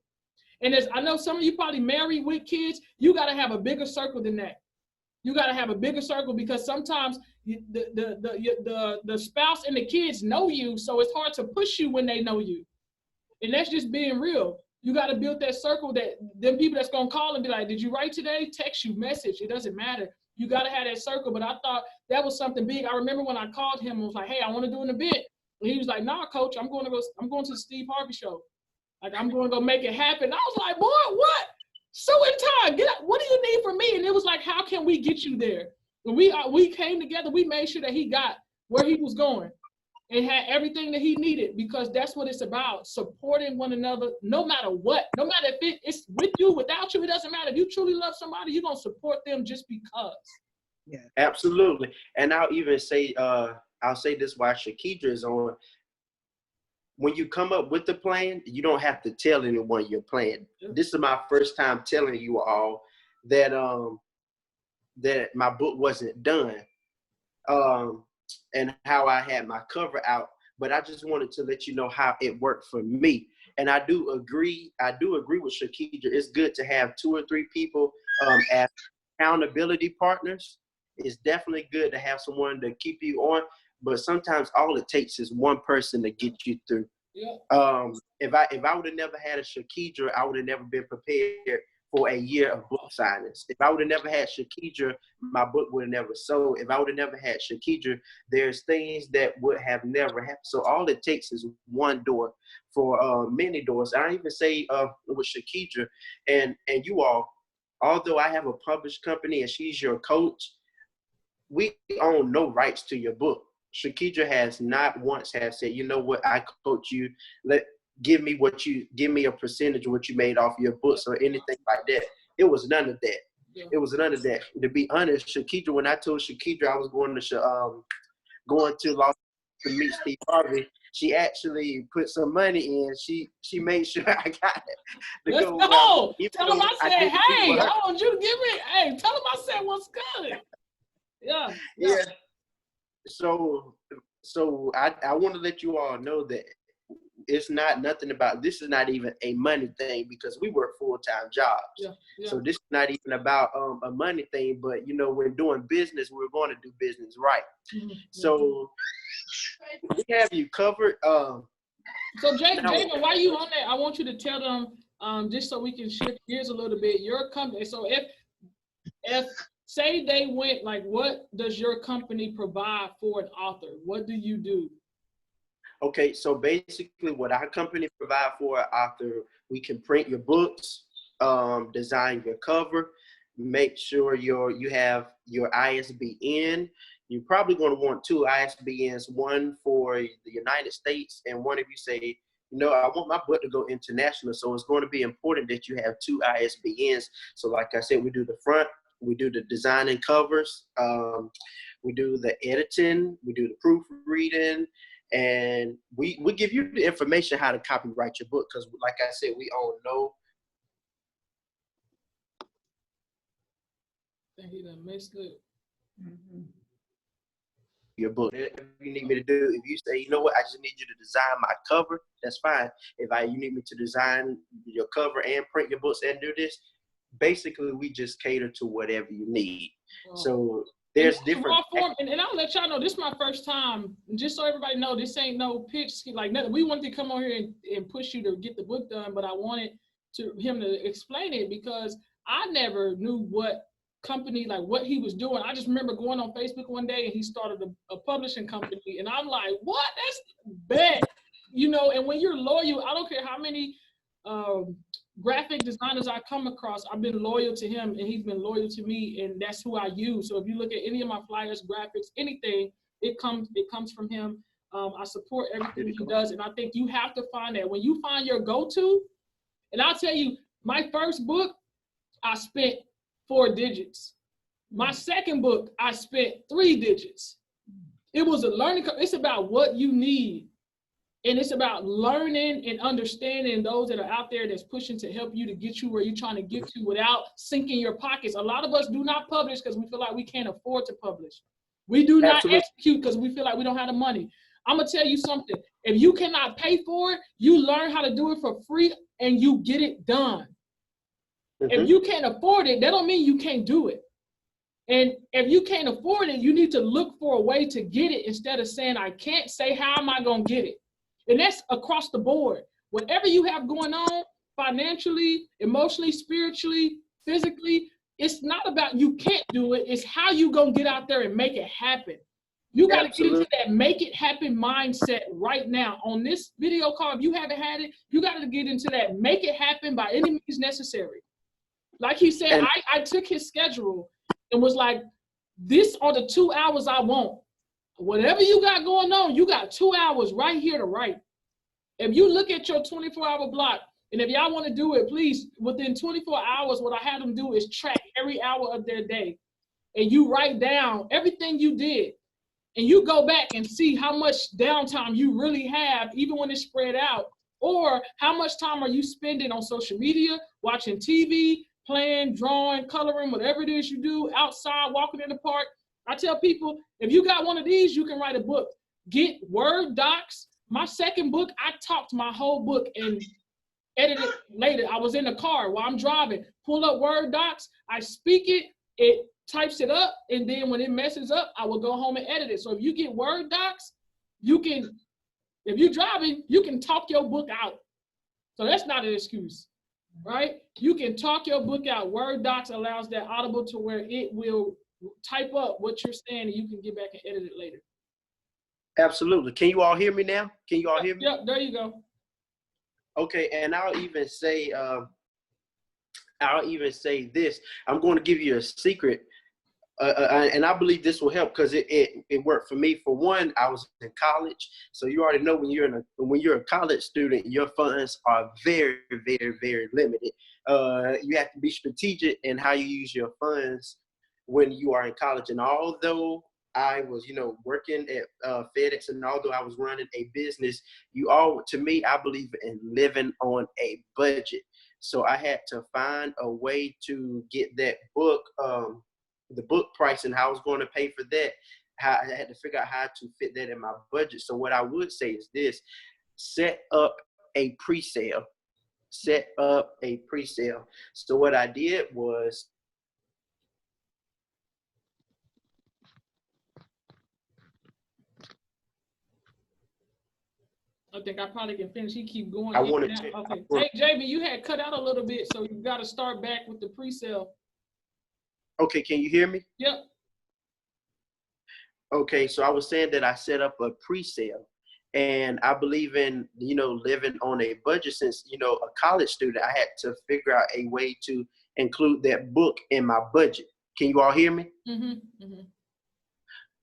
And I know some of you probably married with kids, you got to have a bigger circle than that. You got to have a bigger circle, because sometimes the spouse and the kids know you, so it's hard to push you when they know you. And that's just being real. You got to build that circle, that them people that's going to call and be like, did you write today? Text you, message. It doesn't matter. You got to have that circle. But I thought that was something big. I remember when I called him and was like, hey, I want to do an event. And he was like, nah, coach, I'm going to the Steve Harvey show. Like, I'm going to go make it happen. I was like, boy, what? So in time, get up. What do you need from me? And it was like, how can we get you there? And we came together. We made sure that he got where he was going and had everything that he needed, because that's what it's about, supporting one another no matter what. No matter if it's with you, without you, it doesn't matter. If you truly love somebody, you're going to support them just because. Yeah, absolutely. And I'll even say, I'll say this while Shirkydra is on. When you come up with the plan, you don't have to tell anyone your plan. This is my first time telling you all that that my book wasn't done, and how I had my cover out. But I just wanted to let you know how it worked for me. And I do agree with Shirkydra. It's good to have 2 or 3 people as accountability partners. It's definitely good to have someone to keep you on. But sometimes all it takes is one person to get you through. Yeah. If I would have never had a Shirkydra, I would have never been prepared for a year of book signings. If I would have never had Shirkydra, my book would have never sold. If I would have never had Shirkydra, there's things that would have never happened. So all it takes is one door for many doors. I even say with Shirkydra and you all, although I have a published company and she's your coach, we own no rights to your book. Shirkydra has not once have said, you know what, I coach you, give me a percentage of what you made off your books or anything like that. It was none of that. Yeah. It was none of that. To be honest, Shirkydra, when I told Shirkydra I was going to Los to meet Steve Harvey, she actually put some money in. She made sure I got it. Let's go. Tell him I said, hey, I want you to give me, hey, tell him I said what's good. Yeah. Yeah. So I want to let you all know that it's not nothing about, this is not even a money thing, because we work full-time jobs. Yeah. So this is not even about a money thing, but you know, when doing business, we're going to do business right. Mm-hmm. So we have you covered. So Jaden, while you on that, I want you to tell them, just so we can shift gears a little bit, your company. So if say they went, like, what does your company provide for an author? What do you do? Okay, so basically what our company provide for an author, we can print your books, design your cover, make sure you have your ISBN. You're probably going to want 2 ISBNs, one for the United States and one if you say, you know, I want my book to go international. So it's going to be important that you have 2 ISBNs. So like I said, we do the front, we do the design and covers, we do the editing, we do the proofreading, and we give you the information how to copyright your book, because like I said, we own no. He done missed it. Mm-hmm. Your book. If you need me to do, if you say, you know what, I just need you to design my cover, that's fine. If you need me to design your cover and print your books and do this, basically we just cater to whatever you need. Wow. So there's different form, and I'll let y'all know, this is my first time, just so everybody know, this ain't no pitch, like nothing. We wanted to come on here and push you to get the book done, but I wanted him to explain it, because I never knew what company, like what he was doing. I just remember going on Facebook one day and he started a publishing company, and I'm like, what? That's bad, you know. And when you're loyal, I don't care how many graphic designers I come across, I've been loyal to him and he's been loyal to me, and that's who I use. So if you look at any of my flyers, graphics, anything, it comes from him. I support everything he does, and I think you have to find that. When you find your go-to, and I'll tell you, my first book, I spent 4 digits. My second book, I spent 3 digits. It was a learning. It's about what you need. And it's about learning and understanding those that are out there that's pushing to help you to get you where you're trying to get to without sinking your pockets. A lot of us do not publish because we feel like we can't afford to publish. We do not execute because we feel like we don't have the money. I'm going to tell you something. If you cannot pay for it, you learn how to do it for free and you get it done. If you can't afford it, that don't mean you can't do it. And if you can't afford it, you need to look for a way to get it instead of saying, I can't. Say, how am I going to get it? And that's across the board. Whatever you have going on financially, emotionally, spiritually, physically, it's not about you can't do it. It's how you going to get out there and make it happen. You got to get into that make it happen mindset right now. On this video call, if you haven't had it, you got to get into that make it happen by any means necessary. Like he said, I took his schedule and was like, this are the 2 hours I want. Whatever you got going on, you got 2 hours right here to write. If you look at your 24-hour block, and if y'all want to do it, please, within 24 hours, what I had them do is track every hour of their day. And you write down everything you did. And you go back and see how much downtime you really have, even when it's spread out. Or how much time are you spending on social media, watching TV, playing, drawing, coloring, whatever it is you do, outside, walking in the park. I tell people, if you got one of these, you can write a book. Get Word docs. My second book, I talked my whole book and edited it later. I was in the car while I'm driving. Pull up Word docs. I speak it. It types it up, and then when it messes up, I will go home and edit it. So if you get Word docs, you can, if you're driving, you can talk your book out. So that's not an excuse, right? You can talk your book out. Word docs allows that Audible to where it will type up what you're saying, and you can get back and edit it later. Absolutely. Can you all hear me now? Can you all hear me? Yep, there you go. Okay, and I'll even say this. I'm going to give you a secret. And I believe this will help because it worked for me. For one, I was in college, so you already know when you're a college student, your funds are very, very, very limited. You have to be strategic in how you use your funds when you are in college. And although I was, working at FedEx, and although I was running a business, to me, I believe in living on a budget. So I had to find a way to get that book. The book price and how I was going to pay for that. How I had to figure out how to fit that in my budget. So what I would say is this: set up a pre-sale. Set up a pre-sale. So what I did was, I think I probably can finish. He keep going. Okay. Hey, JB, you had cut out a little bit, so you got to start back with the pre-sale. Okay, can you hear me? Yep. Okay, so I was saying that I set up a pre-sale, and I believe in, living on a budget. Since, a college student, I had to figure out a way to include that book in my budget. Can you all hear me? Mm-hmm. Mm-hmm.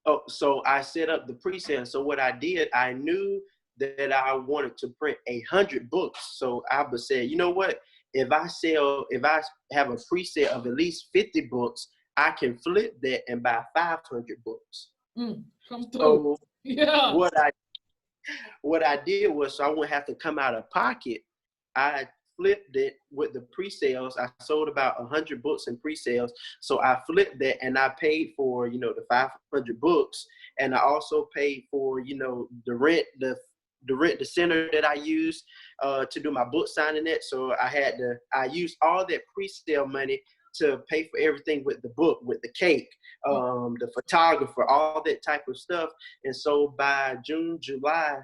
Oh, so I set up the pre-sale. So what I did, I knew that I wanted to print 100 books. So I would say, you know what? If I have a pre-sale of at least 50 books, I can flip that and buy 500 books. Come through. So yeah. What I did was, so I wouldn't have to come out of pocket, I flipped it with the pre-sales. I sold about 100 books in pre-sales. So I flipped that and I paid for, the 500 books. And I also paid for, the rent, the center that I used to do my book signing at. So I used all that pre-sale money to pay for everything with the book, with the cake, the photographer, all that type of stuff. And so by June, July,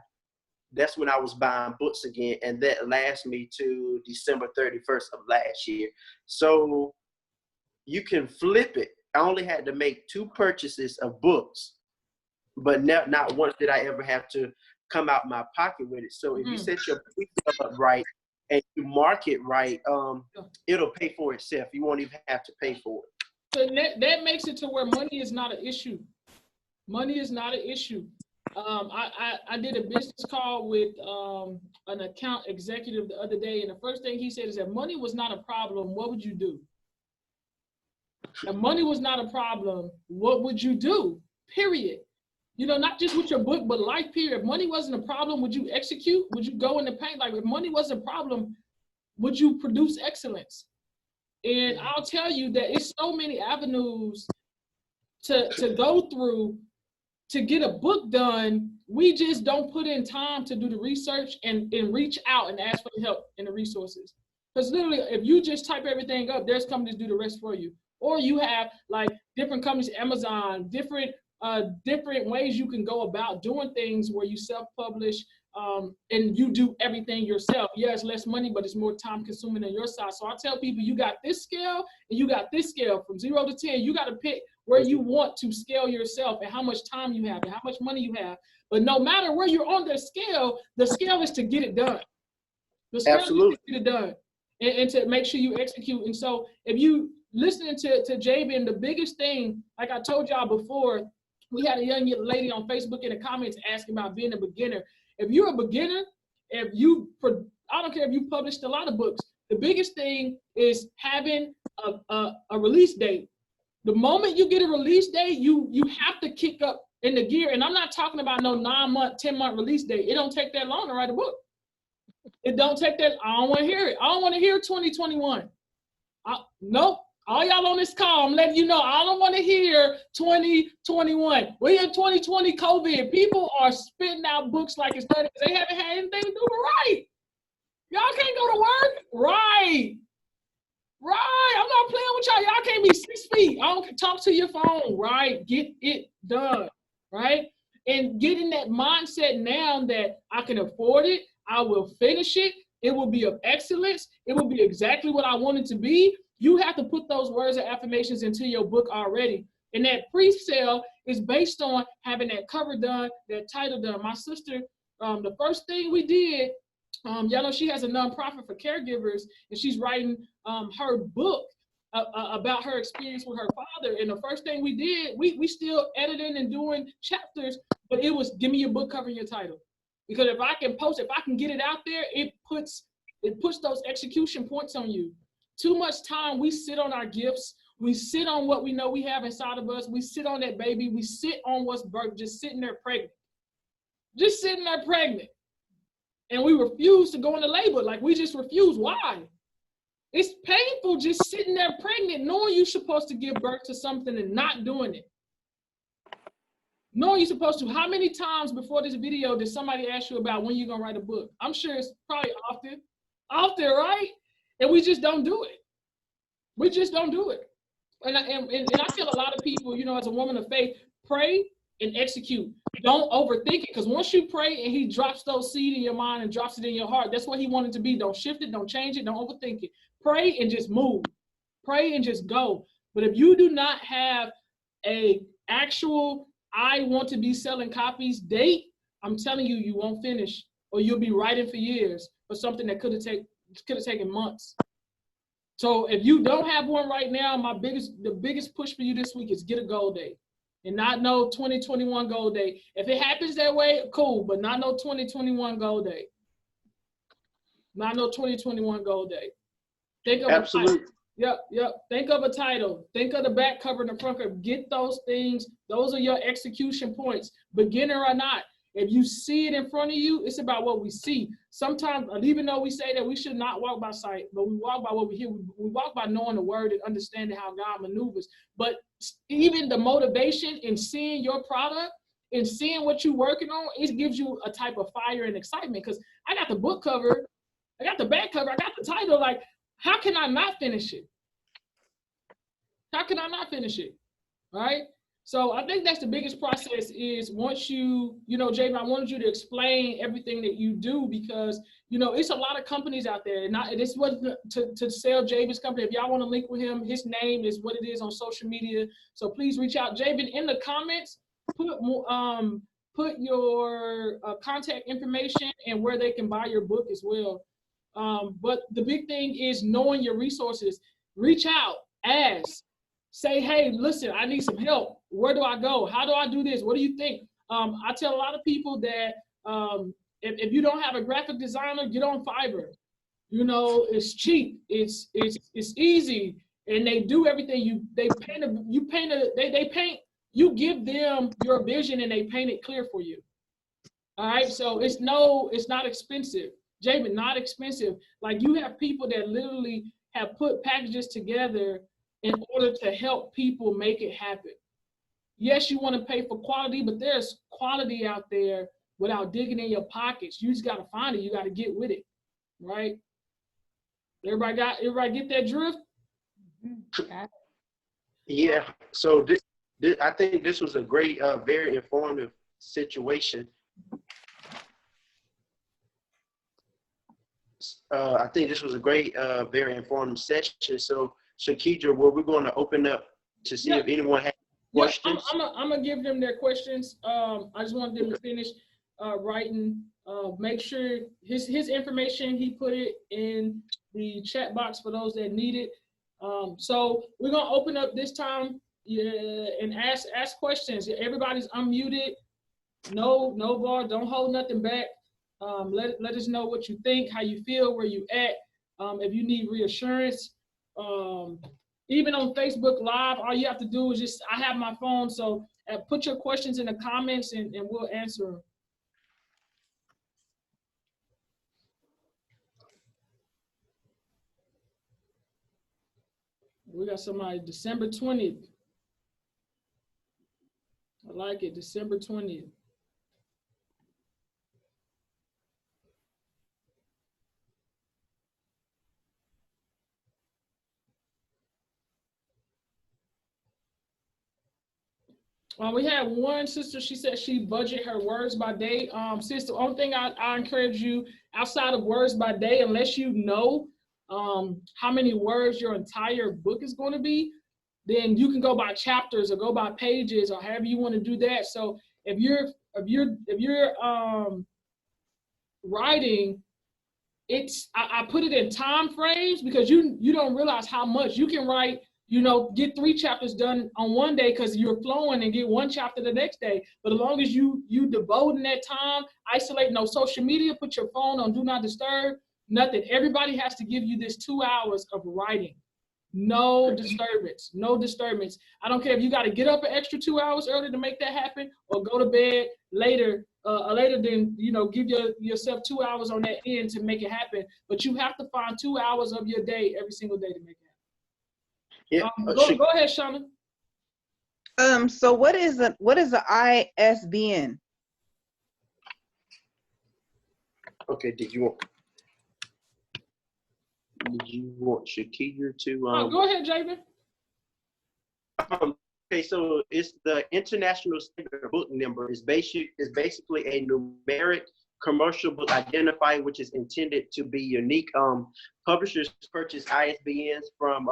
that's when I was buying books again. And that lasted me to December 31st of last year. So you can flip it. I only had to make 2 purchases of books, but not once did I ever have to come out my pocket with it. So if you set your pre-sale up right and you market right, it'll pay for itself. You won't even have to pay for it. So that makes it to where money is not an issue. Money is not an issue. I did a business call with an account executive the other day, and the first thing he said is that money was not a problem. What would you do? If money was not a problem, what would you do? Period. Not just with your book, but life period. If money wasn't a problem, would you execute? Would you go in the paint? Like, if money wasn't a problem, would you produce excellence? And I'll tell you that it's so many avenues to go through to get a book done. We just don't put in time to do the research and reach out and ask for the help and the resources. Because literally, if you just type everything up, there's companies do the rest for you. Or you have like different companies, Amazon, different ways you can go about doing things where you self-publish and you do everything yourself. Yeah, it's less money, but it's more time consuming on your side. So I tell people, you got this scale and you got this scale from 0 to 10. You got to pick where you want to scale yourself and how much time you have and how much money you have. But no matter where you're on the scale is to get it done. The scale Absolutely. is to get it done and to make sure you execute. And so if you listening to Jabin, the biggest thing, like I told y'all before, we had a young lady on Facebook in the comments asking about being a beginner. If you're a beginner, I don't care if you published a lot of books, the biggest thing is having a release date. The moment you get a release date, you have to kick up in the gear. And I'm not talking about no 9-month, 10-month release date. It don't take that long to write a book. It don't take that. I don't want to hear it. I don't want to hear 2021. Nope. All y'all on this call, I'm letting you know, I don't want to hear 2021. We're in 2020 COVID. People are spitting out books like it's nothing. They haven't had anything to do with write. Y'all can't go to work. Right. I'm not playing with y'all. Y'all can't be 6 feet. I don't talk to your phone. Right. Get it done. Right. And getting that mindset now that I can afford it. I will finish it. It will be of excellence. It will be exactly what I want it to be. You have to put those words of affirmations into your book already. And that pre-sale is based on having that cover done, that title done. My sister, the first thing we did, y'all know she has a nonprofit for caregivers, and she's writing her book about her experience with her father. And the first thing we did, we still editing and doing chapters, but it was give me your book cover and your title. Because if I can post, if I can get it out there, it puts those execution points on you. Too much time we sit on our gifts. We sit on what we know we have inside of us. We sit on that baby. We sit on what's birthed, just sitting there pregnant. Just sitting there pregnant. And we refuse to go into labor. Like we just refuse. Why? It's painful just sitting there pregnant, knowing you're supposed to give birth to something and not doing it. Knowing you're supposed to. How many times before this video did somebody ask you about when you're going to write a book? I'm sure it's probably often, right? And we just don't do it. We just don't do it. And I tell a lot of people, you know, as a woman of faith, pray and execute. Don't overthink it, because once you pray and he drops those seeds in your mind and drops it in your heart, that's what he wanted to be. Don't shift it, don't change it, don't overthink it. Pray and just move. Pray and just go. But if you do not have a actual I want to be selling copies date, I'm telling you, you won't finish, or you'll be writing for years for something that could have taken months. So if you don't have one right now, the biggest push for you this week is get a goal date and not no 2021 goal date. If it happens that way, cool, but not no 2021 goal date. Not no 2021 goal date. Think of Absolutely. Yep. Think of a title. Think of the back cover and the front cover. Get those things. Those are your execution points, beginner or not. If you see it in front of you, it's about what we see. Sometimes, even though we say that we should not walk by sight, but we walk by what we hear. We walk by knowing the word and understanding how God maneuvers. But even the motivation in seeing your product and seeing what you're working on, it gives you a type of fire and excitement. Because I got the book cover, I got the back cover, I got the title. Like, how can I not finish it? How can I not finish it? Right? So I think that's the biggest process is once you know, Javen, I wanted you to explain everything that you do, because, you know, it's a lot of companies out there. And this wasn't to sell Javen's company. If y'all want to link with him, his name is what it is on social media. So please reach out. Javen, in the comments, put your contact information and where they can buy your book as well. But the big thing is knowing your resources. Reach out, ask. Say, hey, listen, I need some help. Where do I go? How do I do this? What do you think? I tell a lot of people that if you don't have a graphic designer, get on Fiverr. You know, it's cheap. It's easy, and they do everything. You give them your vision, and they paint it clear for you. All right, so it's not expensive. Javen, not expensive. Like, you have people that literally have put packages together in order to help people make it happen. Yes, you want to pay for quality, but there's quality out there without digging in your pockets. You just got to find it. You got to get with it, right? Everybody get that drift? Yeah. So this I think this was a great, very informative situation. I think this was a great, very informative session. So Shirkydra, where we're going to open up to see if anyone has questions? I'm gonna give them their questions. I just want them to finish writing. Make sure his information, he put it in the chat box for those that need it. So we're gonna open up this time and ask questions. Everybody's unmuted. No bar. Don't hold nothing back. Let us know what you think, how you feel, where you at. If you need reassurance, even on Facebook Live, all you have to do is just, I have my phone, so put your questions in the comments and we'll answer them. We got somebody, December 20th. I like it, December 20th. We had one sister, she said she budget her words by day. Sister, the only thing I encourage you outside of words by day, unless you know how many words your entire book is going to be, then you can go by chapters or go by pages or however you want to do that. So if you're writing, I put it in time frames because you don't realize how much you can write. Get 3 chapters done on one day because you're flowing, and get 1 chapter the next day. But as long as you devote in that time, isolate, no social media, put your phone on do not disturb, nothing. Everybody has to give you this 2 hours of writing. No disturbance, no disturbance. I don't care if you got to get up an extra 2 hours early to make that happen, or go to bed later than, give yourself 2 hours on that end to make it happen. But you have to find 2 hours of your day every single day to make it happen. Yeah. Go ahead, Shauna. So what is the ISBN? Okay. Did you want Shirkydra to? Go ahead, Javen. Okay, so it's the International Standard Book Number. Is basically a numeric commercial book identifier, which is intended to be unique. Publishers purchase ISBNs from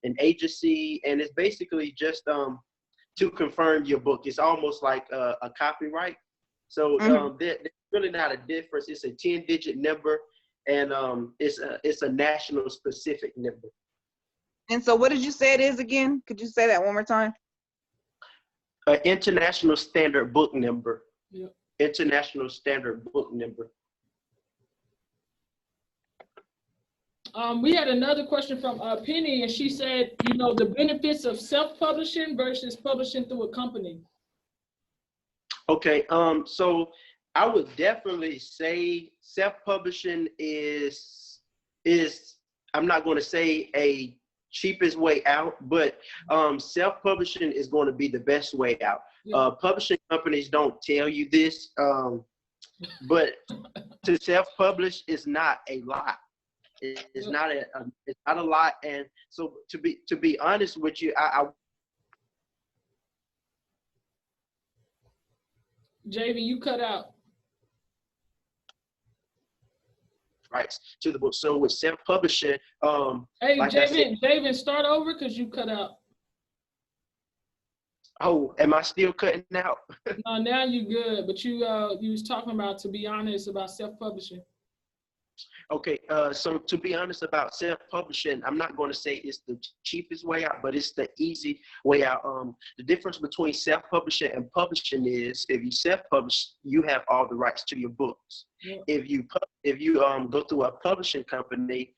an agency, and it's basically just to confirm your book. It's almost like a copyright. So there's really not a difference. It's a 10-digit number, and it's a national specific number. And so what did you say it is again? Could you say that one more time? International Standard Book Number. Yep. International Standard Book Number. We had another question from Penny, and she said, the benefits of self-publishing versus publishing through a company. Okay, so I would definitely say self-publishing is I'm not going to say a cheapest way out, but self-publishing is going to be the best way out. Yeah. Publishing companies don't tell you this, but to self-publish is not a lot. It's not a lot, and so to be honest with you, JV, you cut out. Right to the book. So with self-publishing, hey, like Javen, start over because you cut out. Oh, am I still cutting out? No, now you good, but you was talking about, to be honest, about self-publishing. Okay, so to be honest about self-publishing, I'm not going to say it's the cheapest way out, but it's the easy way out. The difference between self-publishing and publishing is if you self-publish, you have all the rights to your books. Yeah. If you go through a publishing company.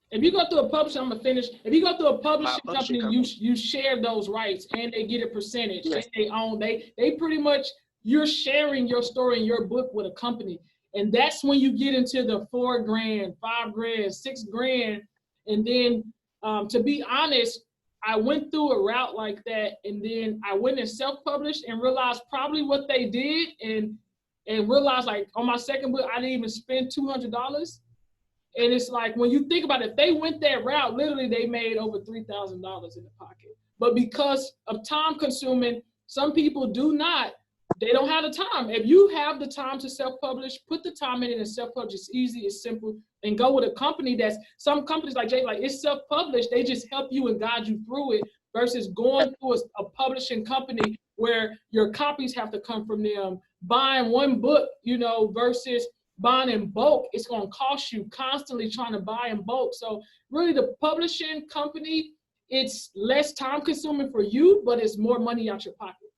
If you go through a publishing, I'm gonna finish. If you go through a publishing company, you share those rights and they get a percentage. Yes. And they own. They pretty much. You're sharing your story and your book with a company. And that's when you get into the $4 grand, $5 grand, $6 grand. And then to be honest, I went through a route like that. And then I went and self-published and realized probably what they did and realized like on my second book, I didn't even spend $200. And it's like, when you think about it, if they went that route, literally they made over $3,000 in the pocket. But because of time consuming, some people do not they don't have the time. If you have the time to self-publish, put the time in it and self-publish. It's easy, it's simple, and go with a company that's, some companies like Jay, like it's self-published, they just help you and guide you through it versus going through a publishing company where your copies have to come from them, buying one book, you know, versus buying in bulk. It's gonna cost you constantly trying to buy in bulk. So really the publishing company, it's less time consuming for you, but it's more money out your pocket.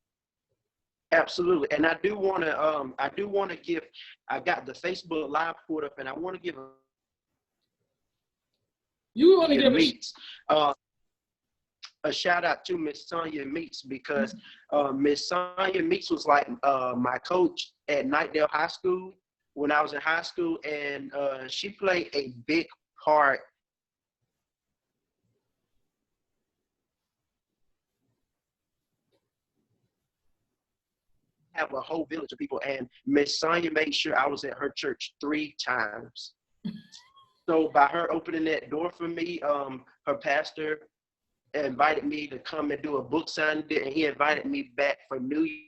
Absolutely, and I do want to give. I got the Facebook Live pulled up, and I want to give. You want to give a shout out to Miss Sonia Meeks, because Miss Sonia Meeks was like my coach at Knightdale High School when I was in high school, and she played a big part. Have a whole village of people, and Miss Sonia made sure I was at her church 3 times. So by her opening that door for me, her pastor invited me to come and do a book signing, and he invited me back for New Year.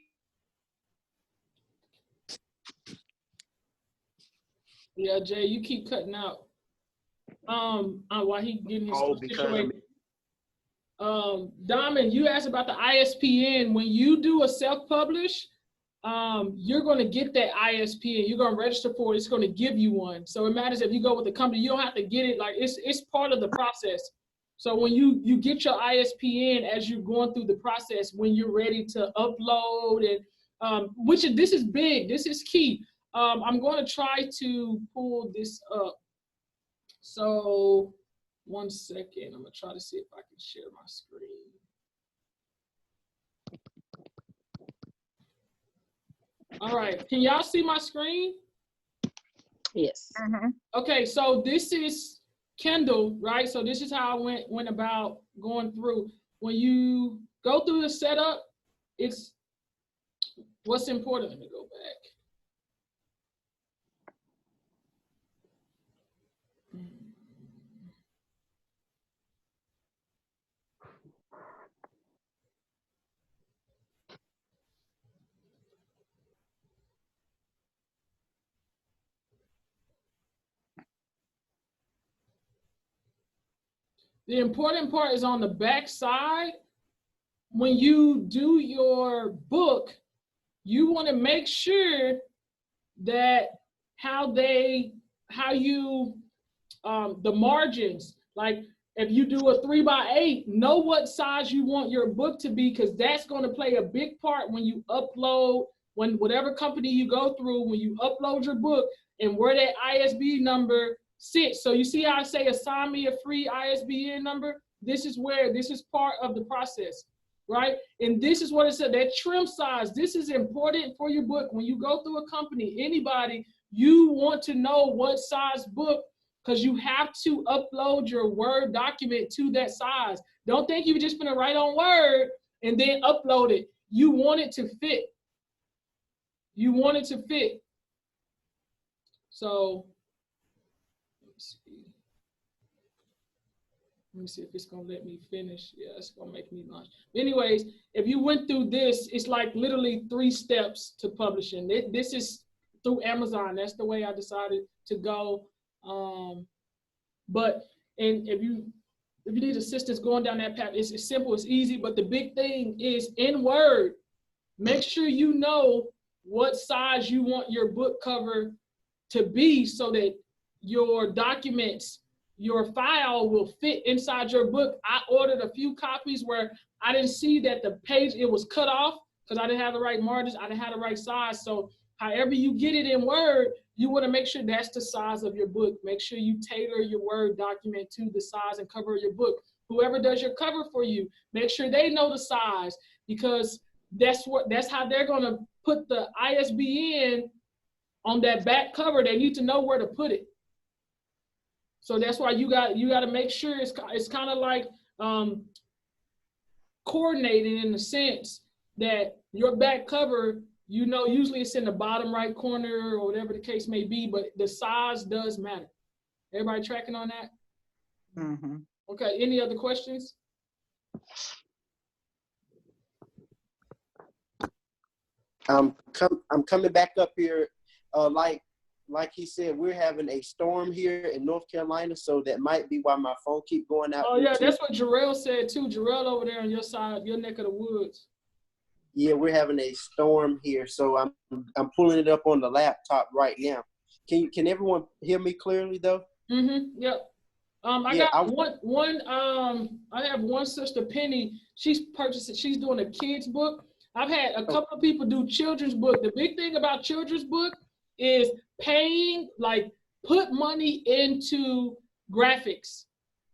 Yeah, Jay, you keep cutting out. While he getting his situation. Diamond, you asked about the ISPN. When you do a self-publish, you're going to get that ISPN. You're going to register for it. It's going to give you one. So it matters if you go with the company. You don't have to get it. Like it's part of the process. So when you get your ISPN as you're going through the process, when you're ready to upload, and this is big. This is key. I'm going to try to pull this up. So 1 second. I'm going to try to see if I can share my screen. All right, can y'all see my screen? Yes. Okay, so this is Kindle, right? So this is how I went about going through. When you go through the setup, it's what's important. Let me go back. The important part is on the back side. When you do your book, you want to make sure that the margins, like if you do a 3x8, know what size you want your book to be, because that's going to play a big part when you upload, when whatever company you go through, when you upload your book and where that ISBN number sits. So you see how I say assign me a free ISBN number? This is part of the process, right? And this is what it said, that trim size. This is important for your book. When you go through a company, anybody, you want to know what size book, because you have to upload your Word document to that size. Don't think you're just gonna write on Word and then upload it. You want it to fit. You want it to fit. So, let me see if it's gonna let me finish. Yeah, it's gonna make me launch. Anyways, if you went through this, it's like literally 3 steps to publishing. This is through Amazon. That's the way I decided to go. And if you need assistance going down that path, it's simple, it's easy. But the big thing is in Word, make sure you know what size you want your book cover to be, so that your documents, your file will fit inside your book. I ordered a few copies where I didn't see that the page, it was cut off because I didn't have the right margins, I didn't have the right size. So however you get it in Word, you want to make sure that's the size of your book. Make sure you tailor your Word document to the size and cover of your book. Whoever does your cover for you, make sure they know the size, because that's how they're going to put the ISBN on that back cover. They need to know where to put it. So that's why you got to make sure it's kind of like coordinated in the sense that your back cover, you know, usually it's in the bottom right corner or whatever the case may be, but the size does matter. Everybody tracking on that? Mm-hmm. Okay, any other questions? I'm coming back up here. Like he said, we're having a storm here in North Carolina, so that might be why my phone keep going out. Oh yeah, that's what Jarrell said too. Jarrell over there on your side, your neck of the woods. Yeah, we're having a storm here, so I'm pulling it up on the laptop right now. Can everyone hear me clearly though? Mm-hmm. Yep. I have one sister, Penny. She's doing a kid's book. I've had a couple of people do children's book. The big thing about children's book is paying, like, put money into graphics.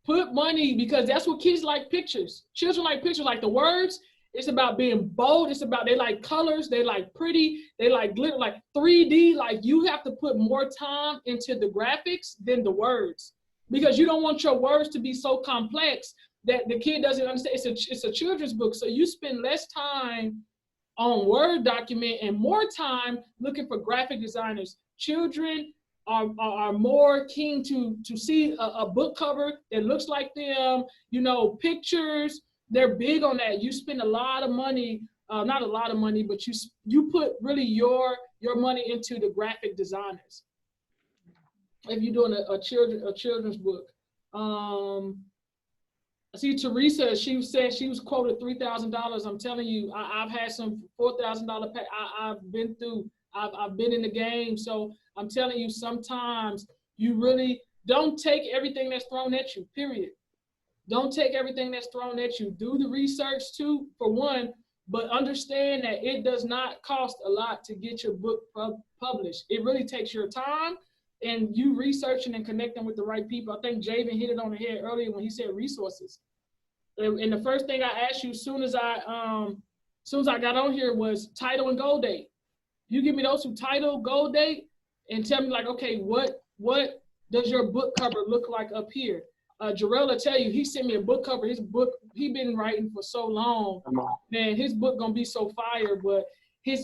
Put money, because that's what kids like, pictures. Children like pictures, like the words. It's about being bold. It's about, they like colors. They like pretty. They like glitter, like 3D. Like, you have to put more time into the graphics than the words, because you don't want your words to be so complex that the kid doesn't understand. It's a children's book, so you spend less time on Word document and more time looking for graphic designers. Children are more keen to see a book cover that looks like them, pictures. They're big on that. You spend a lot of money, not a lot of money, but you put really your money into the graphic designers if you're doing a children's book. I see Teresa, she said she was quoted $3,000. I'm telling you, I've had some $4,000 pay. I've been in the game. So I'm telling you, sometimes you really don't take everything that's thrown at you, period. Don't take everything that's thrown at you. Do the research too, for one, but understand that it does not cost a lot to get your book published. It really takes your time and you researching and connecting with the right people. I think Javen hit it on the head earlier when he said resources. And the first thing I asked you as soon as I got on here was title and goal date. You give me those two, title, goal date, and tell me, like, okay, what does your book cover look like up here? Jarrell will tell you, he sent me a book cover. His book, he been writing for so long. Man, his book gonna be so fire, but he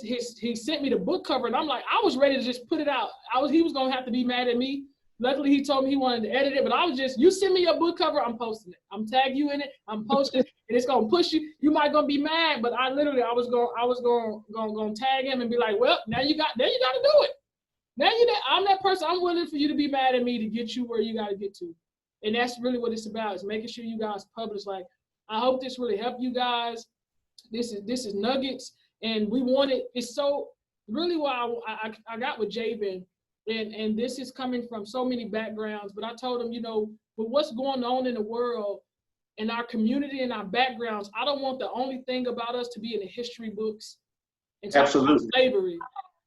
sent me the book cover, and I'm like, I was ready to just put it out. He was gonna have to be mad at me. Luckily, he told me he wanted to edit it, but I was just, you send me your book cover, I'm posting it. I'm tagging you in it, I'm posting it, and it's gonna push you. You might gonna be mad, but I was gonna tag him and be like, well, now you gotta do it. Now I'm that person. I'm willing for you to be mad at me to get you where you gotta get to. And that's really what it's about, is making sure you guys publish. Like, I hope this really helped you guys. This is nuggets, and we want it. It's so really why I got with Javen, and this is coming from so many backgrounds. But I told him, with what's going on in the world, in our community and our backgrounds, I don't want the only thing about us to be in the history books and talk about slavery,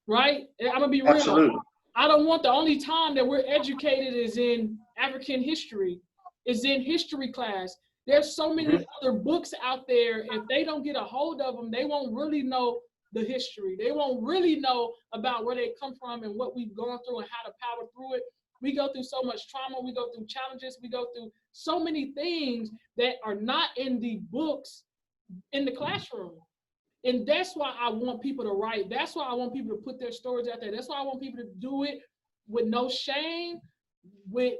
right? I'm gonna be real. Absolutely. I don't want the only time that we're educated is in African history, is in history class. There's so many other books out there. If they don't get a hold of them, they won't really know the history. They won't really know about where they come from and what we've gone through and how to power through it. We go through so much trauma. We go through challenges. We go through so many things that are not in the books in the classroom. And that's why I want people to write. That's why I want people to put their stories out there. That's why I want people to do it with no shame, with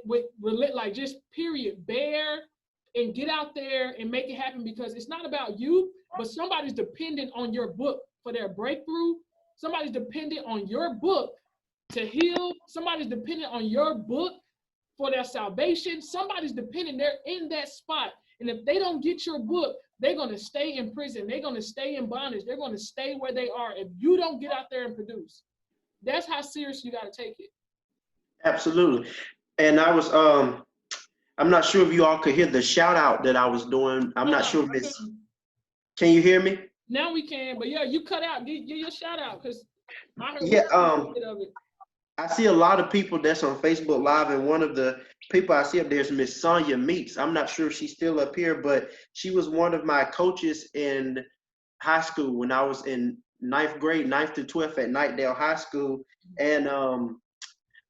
like, just period, bear, and get out there and make it happen, because it's not about you, but somebody's dependent on your book for their breakthrough. Somebody's dependent on your book to heal. Somebody's dependent on your book for their salvation. Somebody's dependent. They're in that spot. And if they don't get your book, they're going to stay in prison. They're going to stay in bondage. They're going to stay where they are if you don't get out there and produce. That's how serious you got to take it. Absolutely. And I was, I'm not sure if you all could hear the shout out that I was doing. I'm not sure if it's, can you hear me? Now we can, but yeah, you cut out, give your shout out, because I heard of it. I see a lot of people that's on Facebook Live, and one of the people I see up there is Miss Sonia Meeks. I'm not sure if she's still up here, but she was one of my coaches in high school when I was in 9th grade, 9th to 12th at Nightdale High School. And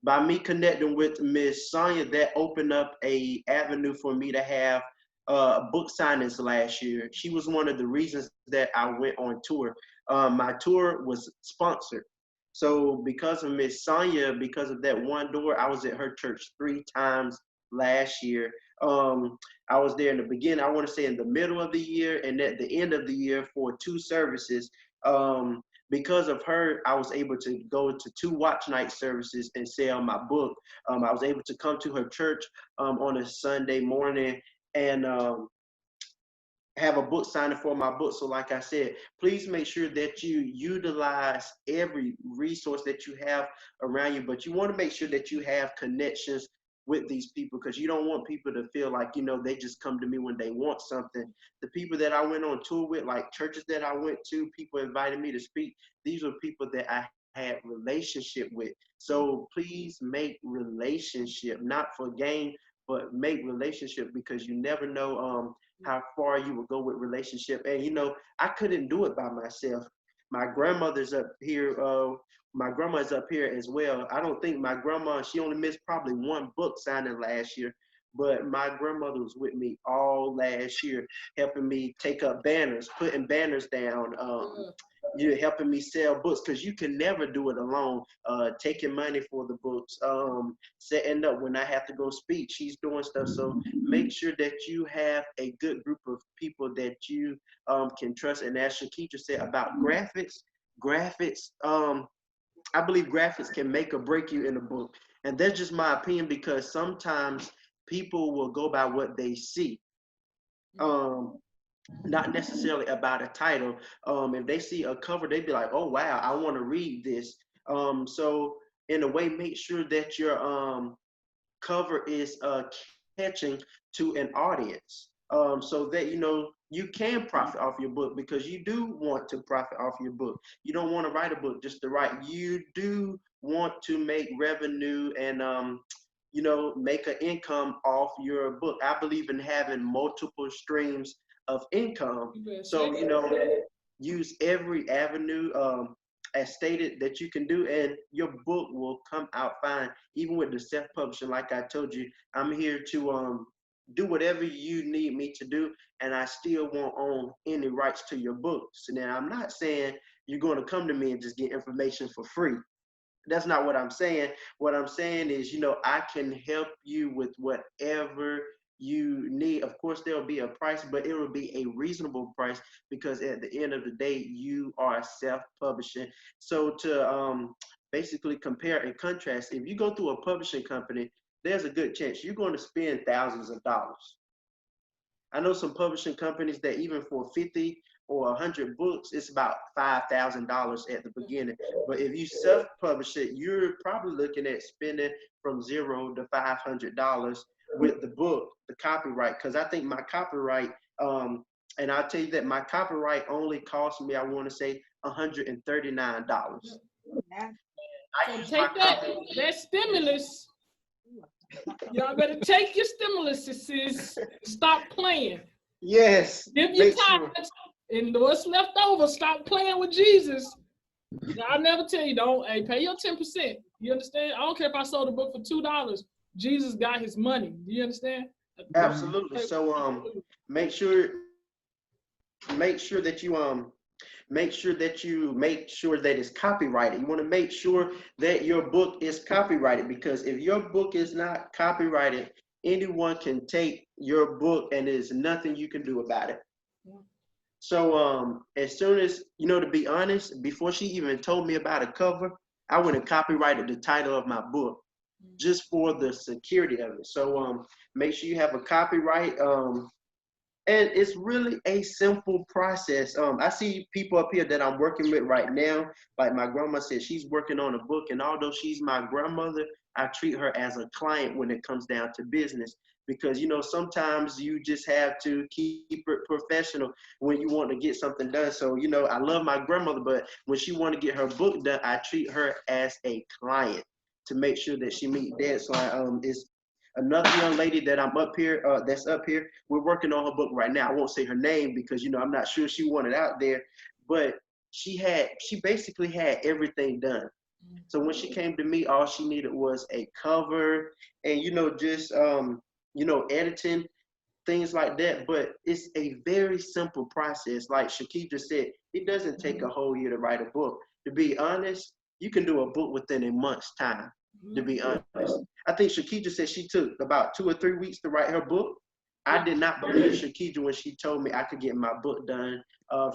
by me connecting with Miss Sonia, that opened up a avenue for me to have book signings last year. She was one of the reasons that I went on tour. My tour was sponsored. So because of Miss Sonia, because of that one door, I was at her church 3 times last year. I was there in the beginning, I want to say in the middle of the year, and at the end of the year for 2 services. because of her, I was able to go to 2 watch night services and sell my book. I was able to come to her church on a Sunday morning and have a book signing for my book. So like I said, please make sure that you utilize every resource that you have around you, but you want to make sure that you have connections with these people, because you don't want people to feel like, you know, they just come to me when they want something. The people that I went on tour with, like churches that I went to, people invited me to speak, these were people that I had relationship with. So please make relationship, not for gain, but make relationship, because you never know how far you will go with relationship. And you know, I couldn't do it by myself. My grandmother's up here. My grandma's up here as well. I don't think my grandma, she only missed probably 1 book signing last year, but my grandmother was with me all last year, helping me take up banners, putting banners down, you helping me sell books, because you can never do it alone. Taking money for the books, setting up when I have to go speak, she's doing stuff. So make sure that you have a good group of people that you can trust. And as Shirkydra said about graphics, I believe graphics can make or break you in a book. And that's just my opinion, because sometimes people will go by what they see. Not necessarily about a title. If they see a cover, they'd be like, oh, wow, I want to read this. So in a way, make sure that your cover is catching to an audience, so that, you know, you can profit off your book, because you do want to profit off your book. You don't want to write a book just to write. You do want to make revenue and, you know, make an income off your book. I believe in having multiple streams of income. So, you know, use every avenue as stated that you can do, and your book will come out fine. Even with the self-publishing, like I told you, I'm here to do whatever you need me to do, and I still won't own any rights to your books. Now, I'm not saying you're going to come to me and just get information for free. That's not what I'm saying. What I'm saying is, you know, I can help you with whatever you need. Of course, there'll be a price, but it will be a reasonable price, because at the end of the day, you are self-publishing. So to basically compare and contrast, if you go through a publishing company, there's a good chance you're going to spend thousands of dollars. I know some publishing companies that even for 50 or 100 books, it's about $5,000 at the beginning. But if you self-publish it, you're probably looking at spending from $0 to $500 with the book, the copyright. Because I think my copyright, and I'll tell you that my copyright only cost me, I want to say, $139. So take that stimulus. Y'all better take your stimulus, sis. Stop playing. Yes. Give your time. And what's left over, stop playing with Jesus. I'll never tell you, don't, hey, pay your 10%. You understand? I don't care if I sold a book for $2. Jesus got his money. Do you understand? Absolutely. So make sure that you make sure that it's copyrighted. You want to make sure that your book is copyrighted, because if your book is not copyrighted, anyone can take your book and there's nothing you can do about it. So as soon as, you know, to be honest, before she even told me about a cover, I went and copyrighted the title of my book just for the security of it. So make sure you have a copyright. And it's really a simple process. I see people up here that I'm working with right now. Like my grandma said, she's working on a book, and although she's my grandmother, I treat her as a client when it comes down to business. Because, you know, sometimes you just have to keep it professional when you want to get something done. So, you know, I love my grandmother, but when she want to get her book done, I treat her as a client to make sure that she meet deadline. It's another young lady that I'm up here, that's up here. We're working on her book right now. I won't say her name because, you know, I'm not sure she wanted out there, but she basically had everything done. So when she came to me, all she needed was a cover and, you know, just, you know, editing, things like that. But it's a very simple process. Like Shirkydra said, it doesn't take a whole year to write a book. To be honest, you can do a book within a month's time, to be honest. I think Shirkydra said she took about 2 or 3 weeks to write her book. I did not believe Shirkydra when she told me I could get my book done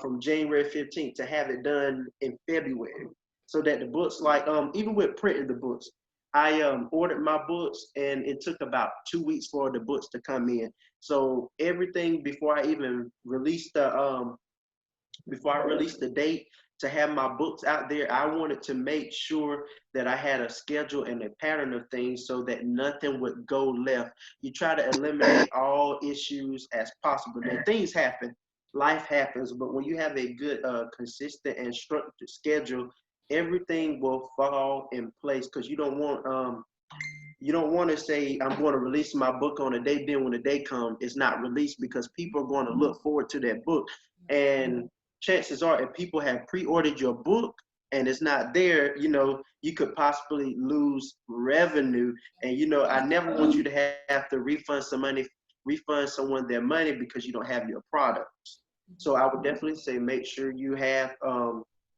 from January 15th to have it done in February, so that the books, like even with printing the books, I ordered my books and it took about 2 weeks for the books to come in. So everything before I even released the date to have my books out there, I wanted to make sure that I had a schedule and a pattern of things so that nothing would go left. You try to eliminate all issues as possible. Now, things happen, life happens, but when you have a good, consistent and structured schedule, everything will fall in place, because you don't want to say, I'm going to release my book on a day, then when the day comes, it's not released, because people are going to look forward to that book. And chances are, if people have pre-ordered your book and it's not there, you could possibly lose revenue. And, I never want you to have to refund someone their money because you don't have your products. So I would definitely say, make sure you have,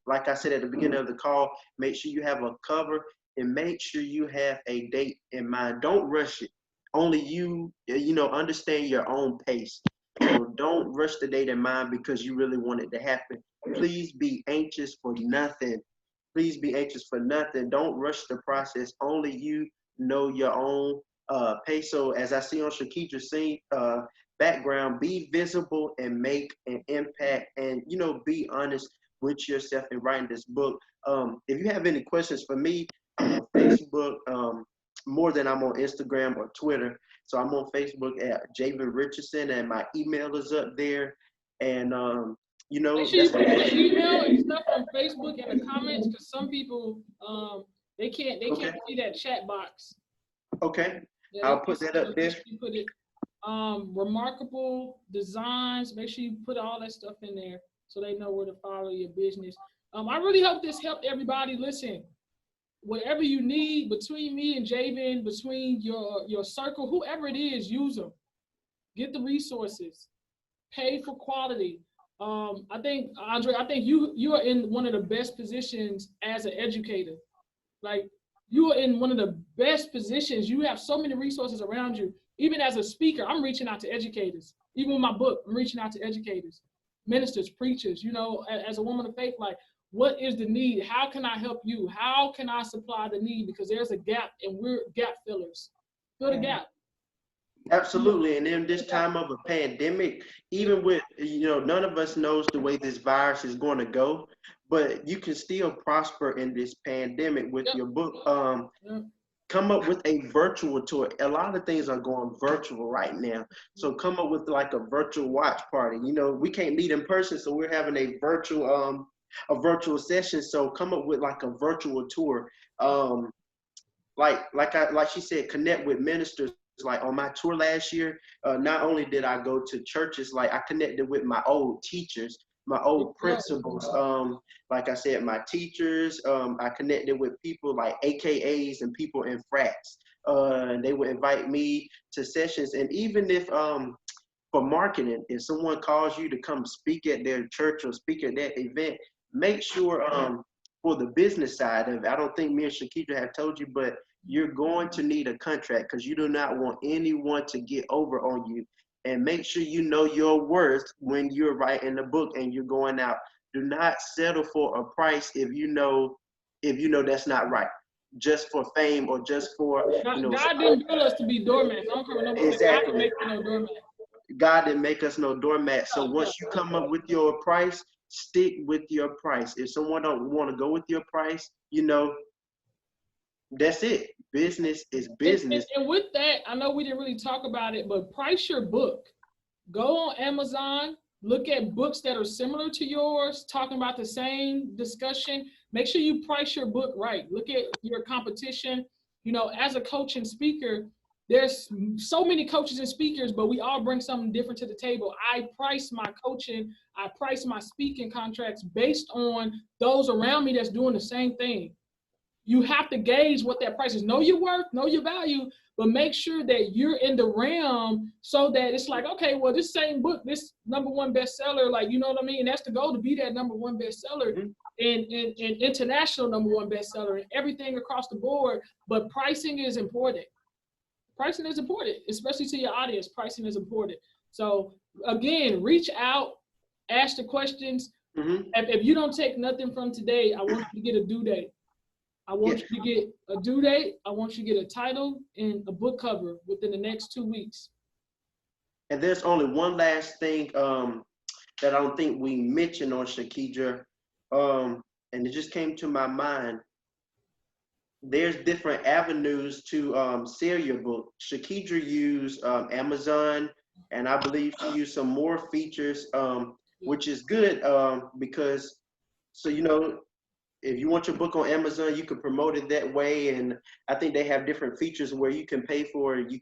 like I said at the beginning of the call, make sure you have a cover and make sure you have a date in mind. Don't rush it. Only you understand your own pace. So don't rush the date in mind because you really want it to happen. Please be anxious for nothing. Please be anxious for nothing. Don't rush the process. Only you know your own pace. So as I see on Shirkydra's background, be visible and make an impact, and be honest with yourself in writing this book. If you have any questions for me, I'm on Facebook more than I'm on Instagram or Twitter. So I'm on Facebook at Javen Richardson, and my email is up there. And make sure you put your email and stuff on Facebook in the comments, because some people they can't see that chat box. Okay. Yeah, I'll put that up there. You put it. Remarkable designs. Make sure you put all that stuff in there so they know where to follow your business. I really hope this helped everybody. Listen, whatever you need between me and Javen, between your circle, whoever it is, use them. Get the resources. Pay for quality. I think, Andre, you are in one of the best positions as an educator. Like, you are in one of the best positions. You have so many resources around you. Even as a speaker, I'm reaching out to educators. Even with my book, I'm reaching out to educators, ministers, preachers, as a woman of faith, like, what is the need? How can I help you? How can I supply the need? Because there's a gap and we're gap fillers. Fill the gap. Absolutely. And in this time of a pandemic, even with, none of us knows the way this virus is going to go, but you can still prosper in this pandemic with your book. Come up with a virtual tour. A lot of things are going virtual right now. So come up with like a virtual watch party. We can't meet in person, so we're having a virtual session. So come up with like a virtual tour. Like she said, connect with ministers. Like on my tour last year, not only did I go to churches, like I connected with my old teachers, my old principals. Like I said, my teachers, I connected with people like AKAs and people in frats. And they would invite me to sessions. And even if, for marketing, if someone calls you to come speak at their church or speak at that event, make sure for the business side of it, I don't think me and Shirkydra have told you, but you're going to need a contract, because you do not want anyone to get over on you. And make sure you know your worth when you're writing the book and you're going out. Do not settle for a price if you know that's not right, just for fame or just for God didn't build us to be doormats. I don't care what nobody says. God didn't make us no doormat. God didn't make us no doormat. So once you come up with your price, stick with your price. If someone don't want to go with your price, that's it. Business is business. And with that, I know we didn't really talk about it, but price your book. Go on Amazon, look at books that are similar to yours, talking about the same discussion. Make sure you price your book right. Look at your competition. As a coach and speaker, there's so many coaches and speakers, but we all bring something different to the table. I price my coaching, I price my speaking contracts based on those around me that's doing the same thing. You have to gauge what that price is. Know your worth, know your value, but make sure that you're in the realm so that it's like, okay, well, this same book, this #1 bestseller, like, you know what I mean? And that's the goal, to be that #1 bestseller and international #1 bestseller and everything across the board. But pricing is important. Pricing is important, especially to your audience. Pricing is important. So again, reach out, ask the questions. Mm-hmm. If you don't take nothing from today, I want you to get a due date. I want you to get a due date. I want you to get a title and a book cover within the next 2 weeks. And there's only one last thing that I don't think we mentioned on Shirkydra, and it just came to my mind. There's different avenues to sell your book. Shirkydra used Amazon, and I believe she used some more features, which is good because, so you know, if you want your book on Amazon, you can promote it that way, and I think they have different features where you can pay for it.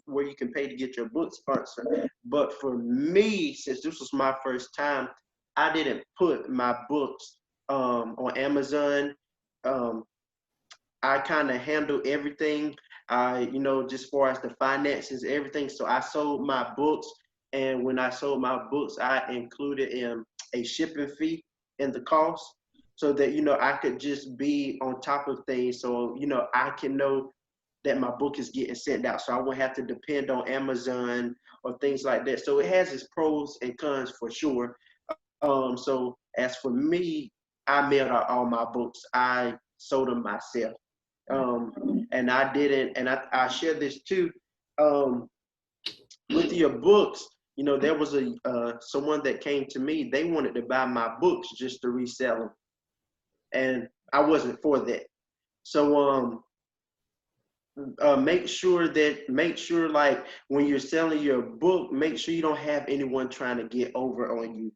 Where you can pay to get your book sponsored. But for me, since this was my first time, I didn't put my books on Amazon. I kind of handle everything, you know, just far as the finances, everything. So I sold my books, and when I sold my books, I included a shipping fee in the cost, so that, you know, I could just be on top of things. So, you know, I can know that my book is getting sent out, so I won't have to depend on Amazon or things like that. So it has its pros and cons for sure. So as for me, I mailed out all my books. I sold them myself. And I didn't, and I share this too. With your books, you know, there was someone that came to me. They wanted to buy my books just to resell them, and I wasn't for that. So make sure like when you're selling your book, make sure you don't have anyone trying to get over on you.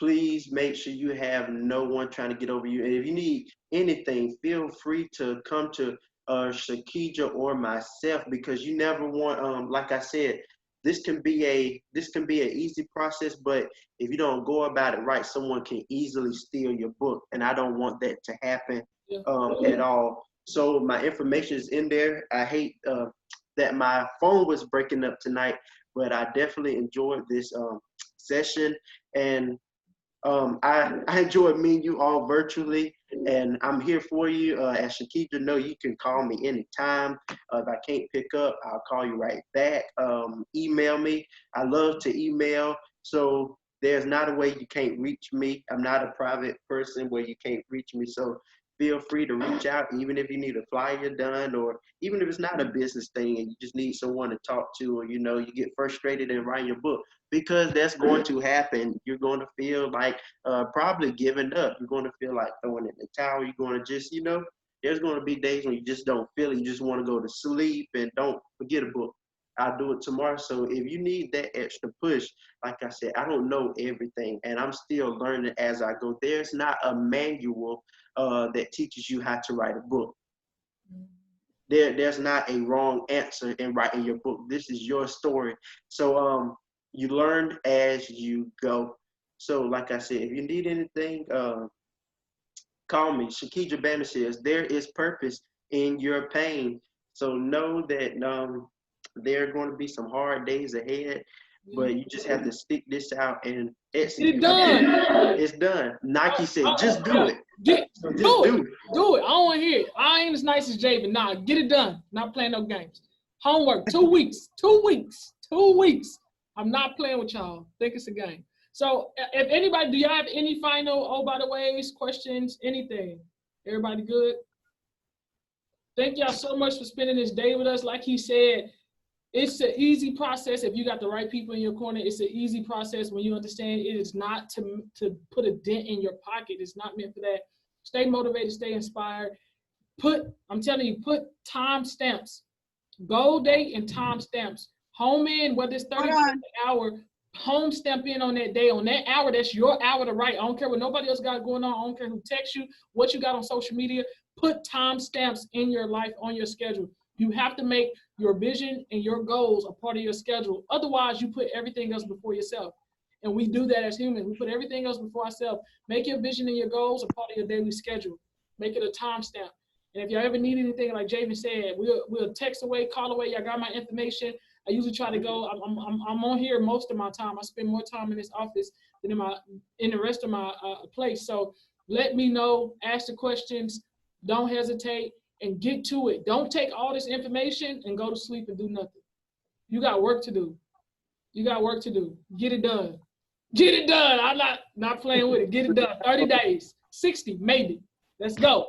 Please make sure you have no one trying to get over you. And if you need anything, feel free to come to Shirkydra or myself, because you never want, like I said, this can be an easy process, but if you don't go about it right, someone can easily steal your book, and I don't want that to happen at all. So my information is in there. I hate that my phone was breaking up tonight, but I definitely enjoyed this session, and I enjoyed meeting you all virtually, and I'm here for you. As Shirkydra know, you can call me anytime. If I can't pick up, I'll call you right back. Email me. I love to email, so there's not a way you can't reach me. I'm not a private person where you can't reach me, so feel free to reach out, even if you need a flyer done, or even if it's not a business thing and you just need someone to talk to, or, you know, you get frustrated in writing your book, because that's going to happen. You're going to feel like probably giving up. You're going to feel like throwing in the towel. You're going to just, you know, there's going to be days when you just don't feel it. You just want to go to sleep, and don't forget a book. I'll do it tomorrow. So if you need that extra push, like I said, I don't know everything, and I'm still learning as I go. There's not a manual that teaches you how to write a book. There's not a wrong answer in writing your book. This is your story. So you learn as you go. So like I said, if you need anything, call me. Shirkydra Banner says, there is purpose in your pain. So know that there are going to be some hard days ahead, but you just have to stick this out and execute. It's done. It's done. Nike said, just do it. Do it. Do it. I don't want to hear it. I ain't as nice as Javen. Nah, get it done. Not playing no games. Homework, 2 weeks. 2 weeks. 2 weeks. I'm not playing with y'all. Think it's a game. So if anybody, do y'all have any final, oh, by the ways, questions, anything? Everybody good? Thank y'all so much for spending this day with us. Like he said, it's an easy process if you got the right people in your corner. It's an easy process when you understand it is not to put a dent in your pocket. It's not meant for that. Stay motivated, stay inspired. I'm telling you, put time stamps, goal date and time stamps. Home in, whether it's 30 minutes an hour, home stamp in on that day, on that hour. That's your hour to write. I don't care what nobody else got going on. I don't care who texts you, what you got on social media. Put time stamps in your life, on your schedule. You have to make your vision and your goals a part of your schedule. Otherwise, you put everything else before yourself. And we do that as humans. We put everything else before ourselves. Make your vision and your goals a part of your daily schedule. Make it a time stamp. And if y'all ever need anything, like Javen said, we'll text away, call away. Y'all got my information. I usually try to go. I'm on here most of my time. I spend more time in this office than in the rest of my place. So let me know. Ask the questions. Don't hesitate. And get to it. Don't take all this information and go to sleep and do nothing. You got work to do. You got work to do. Get it done. Get it done. I'm not playing with it. Get it done. 30 days, 60 maybe. Let's go.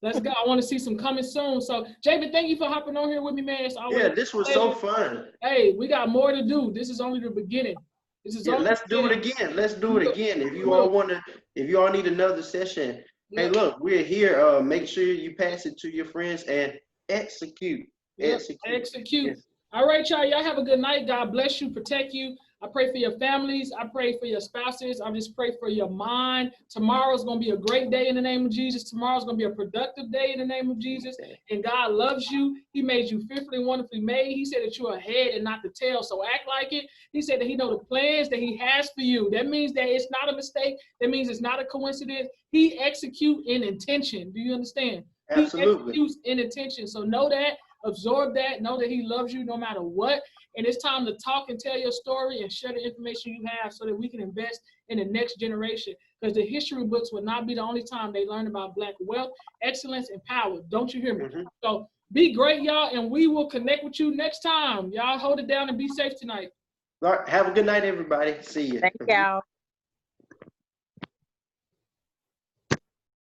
Let's go. I want to see some coming soon. So, JB, thank you for hopping on here with me, man. It's always Yeah, this was so fun. Hey, we got more to do. This is only the beginning. This is only let's the do it beginning. again. Let's do it again. If you all need another session, hey, look, we're here. Make sure you pass it to your friends and execute. Execute. Yes. All right, y'all. Y'all have a good night. God bless you, protect you. I pray for your families. I pray for your spouses. I just pray for your mind. Tomorrow's going to be a great day in the name of Jesus. Tomorrow's going to be a productive day in the name of Jesus. And God loves you. He made you fearfully and wonderfully made. He said that you're a head and not the tail, so act like it. He said that he knows the plans that he has for you. That means that it's not a mistake. That means it's not a coincidence. He executes in intention. Do you understand? Absolutely. He executes in intention. So know that. Absorb that. Know that he loves you no matter what. And it's time to talk and tell your story and share the information you have so that we can invest in the next generation. Because the history books will not be the only time they learn about Black wealth, excellence, and power. Don't you hear me? Mm-hmm. So be great, y'all, and we will connect with you next time. Y'all hold it down and be safe tonight. All right, have a good night, everybody. See you. Thank y'all.